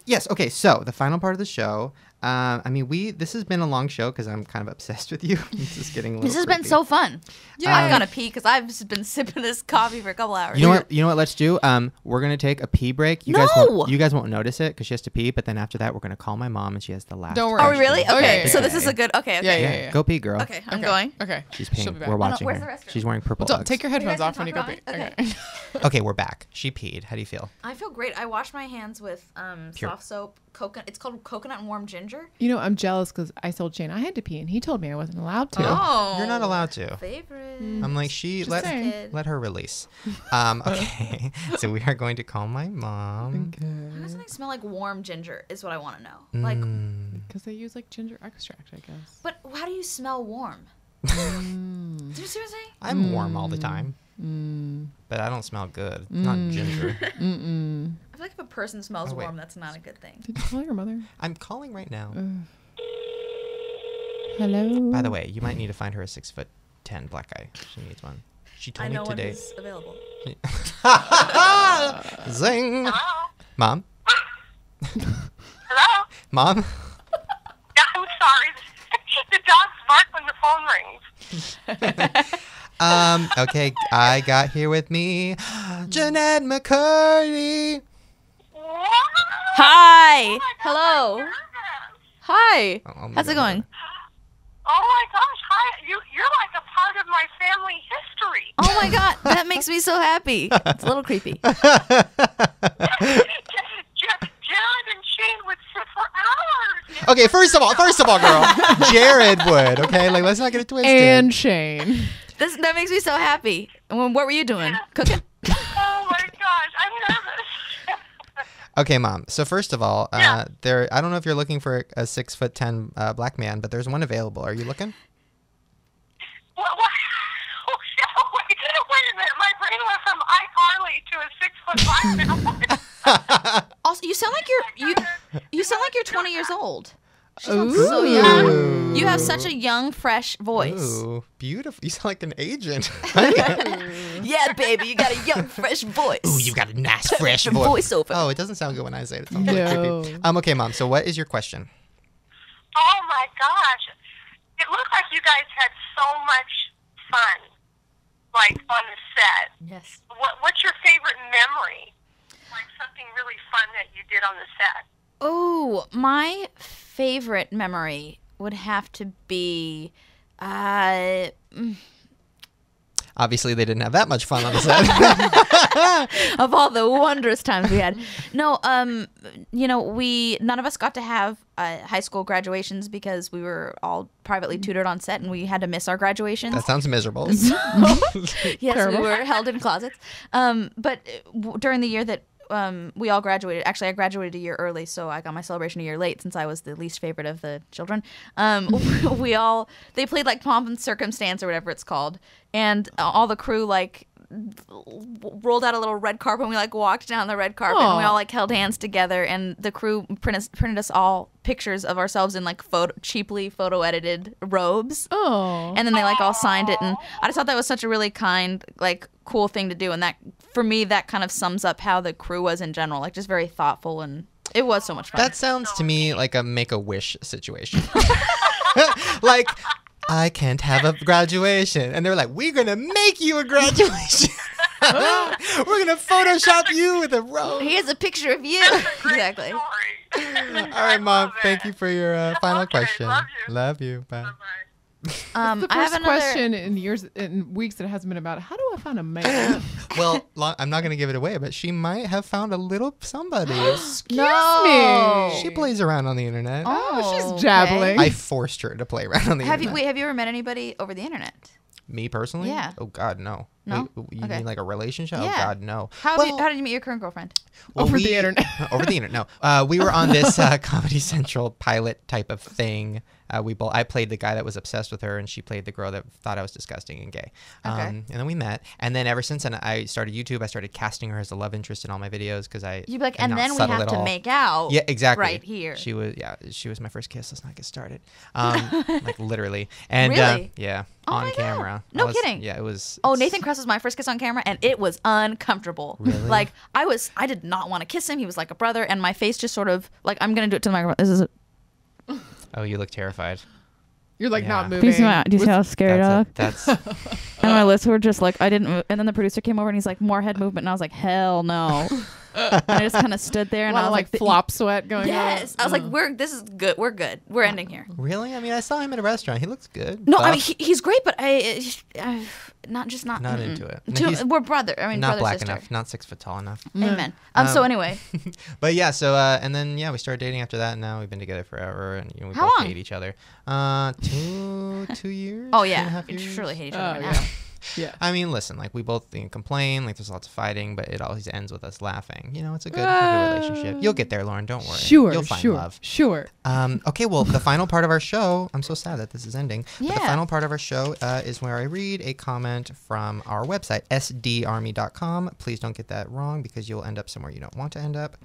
Yes. Okay. So the final part of the show. I mean, this has been a long show because I'm kind of obsessed with you. This is getting a little. This has been creepy. so fun. Yeah. I've got to pee because I've just been sipping this coffee for a couple hours. You know what? Let's do. We're gonna take a pee break. You guys won't notice it because she has to pee. But then after that, we're gonna call my mom and she has the last. Don't worry. Are we really? Oh, Okay. yeah, So yeah, this is a good. Okay. Okay. Yeah. Go pee, girl. Okay. I'm going. Okay. She's She'll peeing. be back. We're watching where's her. the restroom? She's wearing purple. Don't Uggs. take your headphones guys off when you go can pee. talk about Okay. Okay, we're back. She peed. How do you feel? I feel great. I wash my hands with Pure. soft soap, coconut. It's called coconut and warm ginger. You know, I'm jealous because I told Shane I had to pee, and he told me I wasn't allowed to. Oh. You're not allowed to. Favorite. I'm like, let saying. her release. Okay, so we are going to call my mom. How does something smell like warm ginger? Is what I want to know. Like, Because they use like ginger extract, I guess. but how do you smell warm? Do you see what I'm saying? I'm warm all the time, but I don't smell good. Not ginger. I feel like if a person smells Oh, wait. warm, that's not a good thing. Did you call your mother? I'm calling right now. Hello. By the way, you might need to find her a 6'10" black guy. She needs one. She I told know me one today. who's available. Zing. Mom. Hello? Mom. Yeah, I'm sorry. The dogs bark when the phone rings. Okay, I got here with me Jennette McCurdy. What? Hi. Oh my God, Hello. I'm nervous. Hi. I'll How's leave it going? Oh my gosh, hi. You're like a part of my family history. Oh my God, that makes me so happy. It's a little creepy. Jared and Shane would sit for hours. Okay, first of all, girl, Jared would. Okay, like let's not get it twisted. And Shane. That makes me so happy. What were you doing? Cooking? Oh my gosh, I'm nervous. Okay, Mom. So first of all, Yeah. I don't know if you're looking for a 6'10" black man, but there's one available. Are you looking? What? Oh, wait a minute. My brain went from iCarly to a 6'5" now. Also, you sound like you're 20 years old. She sounds so young. You have such a young, fresh voice. Ooh, beautiful. You sound like an agent. Yeah, baby, you got a young, fresh voice. Ooh, you got a nice fresh Your voice. voiceover. Oh, it doesn't sound good when I say it. It sounds really No. creepy. Okay, Mom. So what is your question? Oh my my gosh. It looked like you guys had so much fun, like, on the set. Yes. What's your favorite memory? Like, something really fun that you did on the set. Oh, my favorite memory would have to be, Obviously, they didn't have that much fun on the set. of all the wondrous times we had. No, you know, none of us got to have high school graduations because we were all privately tutored on set and we had to miss our graduations. That sounds miserable. Yes, we were held in closets. But during the year that we all graduated, actually I graduated a year early, so I got my celebration a year late since I was the least favorite of the children. They played like Pomp and Circumstance or whatever it's called, and all the crew like rolled out a little red carpet and we like walked down the red carpet and we all like held hands together, and the crew printed us all pictures of ourselves in like cheaply photo edited robes. And then they like all signed it, and I just thought that was such a really kind, like, cool thing to do, and that for me that kind of sums up how the crew was in general, like just very thoughtful, and it was so much fun. That sounds to me like a Make-A-Wish situation. Like, I can't have a graduation. And they're like, we're going to make you a graduation. We're going to Photoshop you with a robe. Here's a picture of you. Exactly. All right, Mom. Thank you for your final question. Love you. Bye. The I have first another question in weeks that hasn't been about how do I find a man? Well, I'm not going to give it away, but she might have found a little somebody. No. She plays around on the internet. Oh, she's jabbling. I forced her to play around on the internet. Have you ever met anybody over the internet? Me personally? Yeah. Oh, God, no. No? Wait, you Okay. mean like a relationship? Yeah. Oh, God, no. How did you meet your current girlfriend? Over the internet. Over the internet, no. We were on this Comedy Central pilot type of thing. I played the guy that was obsessed with her, and she played the girl that thought I was disgusting and gay. Okay. And then we met, and then ever since then, I started YouTube. I started casting her as a love interest in all my videos because You'd be like, and then we have to make out. Yeah, exactly. Right here. She was my first kiss. Let's not get started. Like literally. And Really? yeah, Oh on my God. camera. No kidding. Yeah, it was. Oh, Nathan Kress was my first kiss on camera, and it was uncomfortable. Really? Like I did not want to kiss him. He was like a brother, and my face just sort of like, I'm gonna do it to the microphone. This is it. Oh, you look terrified. You're like Yeah. not Do moving. Do you see how scared I look? That's And my lips were just like, I didn't move. And then the producer came over and he's like, more head movement. And I was like, hell no. And I just kind of stood there a and lot I of was like like, flop sweat going Yes. on. I was like, this is good. We're good. We're ending here. really. I mean, I saw him at a restaurant. He looks good. No, I Buff. mean he's great, but I not Not into it. Too- He's we're brother. I mean, not brother black sister. enough. Not 6 foot tall enough. Amen. So anyway, But yeah, so and then we started dating after that, and now we've been together forever, and we How both long? hate each other. 2 years. oh 2.5 yeah, we years? surely hate each Oh, other right yeah. now. Yeah. I mean, listen, like we both complain, like there's lots of fighting, but it always ends with us laughing. You know, it's a good relationship. You'll get there, Lauren. Don't worry. Sure. You'll find sure. love. Sure. Okay, well, the final part of our show, I'm so sad that this is ending. But the Yeah. final part of our show is where I read a comment from our website, sdarmy.com. Please don't get that wrong because you'll end up somewhere you don't want to end up.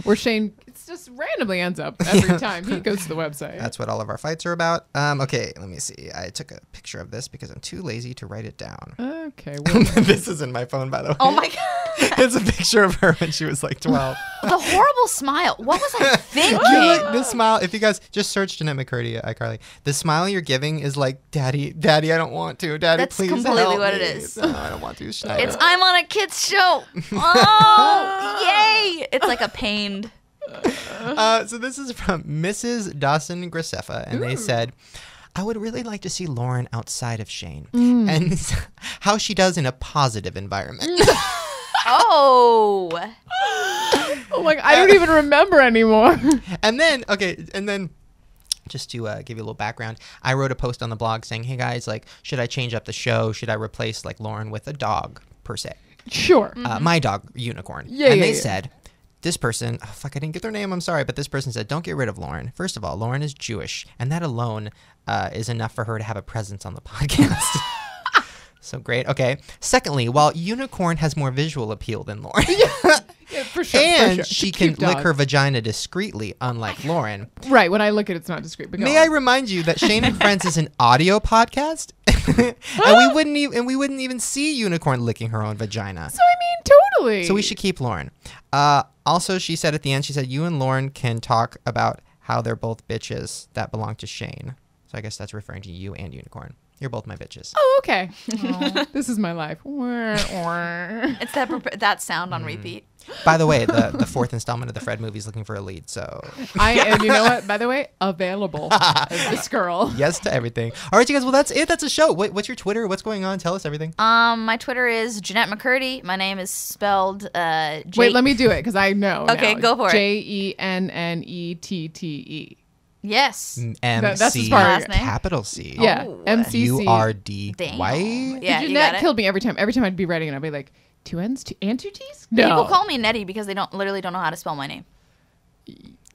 Where Shane just randomly ends up every time he goes to the website. That's what all of our fights are about. Okay, let me see. I took a picture of this because I'm too lazy to write it down. Okay. Well, This is in my phone, by the way. Oh my god, It's a picture of her when she was like 12. the horrible smile. What was I thinking? This smile, if you guys just search Jennette McCurdy, iCarly, the smile you're giving is like, Daddy, I don't want to. Daddy, That's please completely help what me. it is. No, I don't want to. Schneider. It's I'm on a kids show. Oh, yay! It's like a pained. So this is from Mrs. Dawson Graceffa, and they said, I would really like to see Lauren outside of Shane and how she does in a positive environment. Oh. oh my! I don't even remember anymore. And then just to give you a little background, I wrote a post on the blog saying, hey guys, like, should I change up the show? Should I replace like Lauren with a dog per se? Sure. My dog, Unicorn. Yeah, and yeah, they yeah. said, this person, oh, fuck, I didn't get their name, I'm sorry, but this person said, don't get rid of Lauren. First of all, Lauren is Jewish, and that alone is enough for her to have a presence on the podcast. So great. Okay. Secondly, while Unicorn has more visual appeal than Lauren, Yeah, for sure. and for sure. she It's a can cute lick dog. her vagina discreetly, unlike Lauren. Right. When I look at it, it's not discreet. But go May on. I remind you that Shane and Friends is an audio podcast, and we wouldn't even see Unicorn licking her own vagina. So I mean, totally. So we should keep Lauren. Also, she said at the end, she said, you and Lauren can talk about how they're both bitches that belong to Shane. So I guess that's referring to you and Unicorn. You're both my bitches. Oh, okay. This is my life. It's that sound on repeat. By the way, the fourth installment of the Fred movie is looking for a lead, so I am, you know what? By the way, available as this girl. yes to everything. All right, you guys. Well, that's it. That's a show. What's your Twitter? What's going on? Tell us everything. My Twitter is Jennette McCurdy. My name is spelled Wait, let me do it because I know. Okay, now. go for it. Jennette. Yes. That's MC last name? capital C. Yeah, Oh. MCC. URDY. Yeah, you Jennette got it. killed me every time. Every time I'd be writing it, I'd be like, 2 N's and 2 T's? People No. call me Nettie because they literally don't know how to spell my name.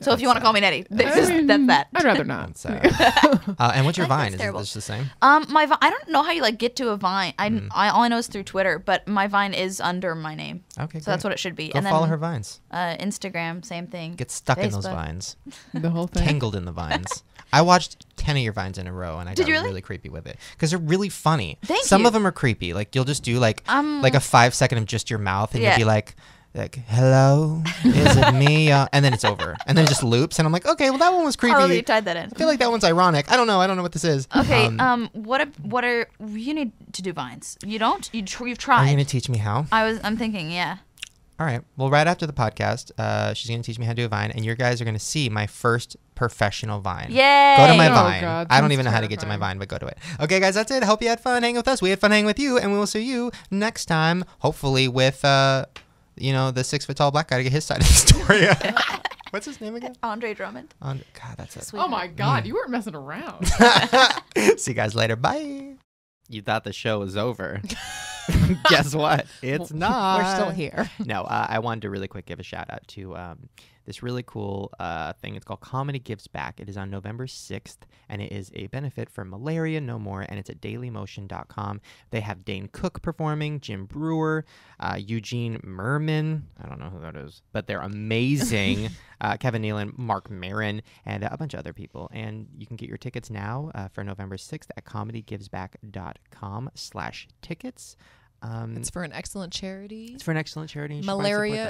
So if you want to call me Nettie, that's that. I'd rather not. And what's your Vine? Is terrible. it just the same? My I don't know how you get to a Vine. All I know is through Twitter, but my Vine is under my name. Okay, So that's what it should be. Go and follow then her Vines. Instagram, same thing. Get stuck in those Facebook. Vines. The whole thing. Tangled in the Vines. I watched 10 of your Vines in a row, and I Did got you really? really creepy with it because they're really funny. Thank Some you. of them are creepy. Like you'll just do like a 5-second of just your mouth, and you'll Yeah. be like, hello, is it me? And then it's over, and then it just loops, and I'm like, okay, well that one was creepy. Oh, you tied that in. I feel like that one's ironic. I don't know what this is. Okay. What are you need to do Vines? You don't? You've Are you tried. gonna teach me how? I'm thinking, yeah. All right. Well, right after the podcast, she's going to teach me how to do a Vine, and you guys are going to see my first professional Vine. Yay! Go to my Oh, Vine. God, I don't sounds even know how to get to my terrifying. Vine, but go to it. Okay, guys, that's it. Hope you had fun hanging with us. We had fun hanging with you, and we will see you next time, hopefully with, the 6-foot-tall black guy to get his side of the story. What's his name again? Andre Drummond. God, that's it. Oh my God, you weren't messing around. See you guys later. Bye. You thought the show was over. Guess what? It's not. We're still here. No, I wanted to really quick give a shout out to this really cool thing. It's called Comedy Gives Back. It is on November 6th, and it is a benefit for Malaria No More, and it's at dailymotion.com. They have Dane Cook performing, Jim Brewer, Eugene Merman. I don't know who that is, but they're amazing. Kevin Nealon, Mark Maron, and a bunch of other people. And you can get your tickets now for November 6th at comedygivesback.com/tickets. It's for an excellent charity. It's for an excellent charity. and you should probably support Malaria that.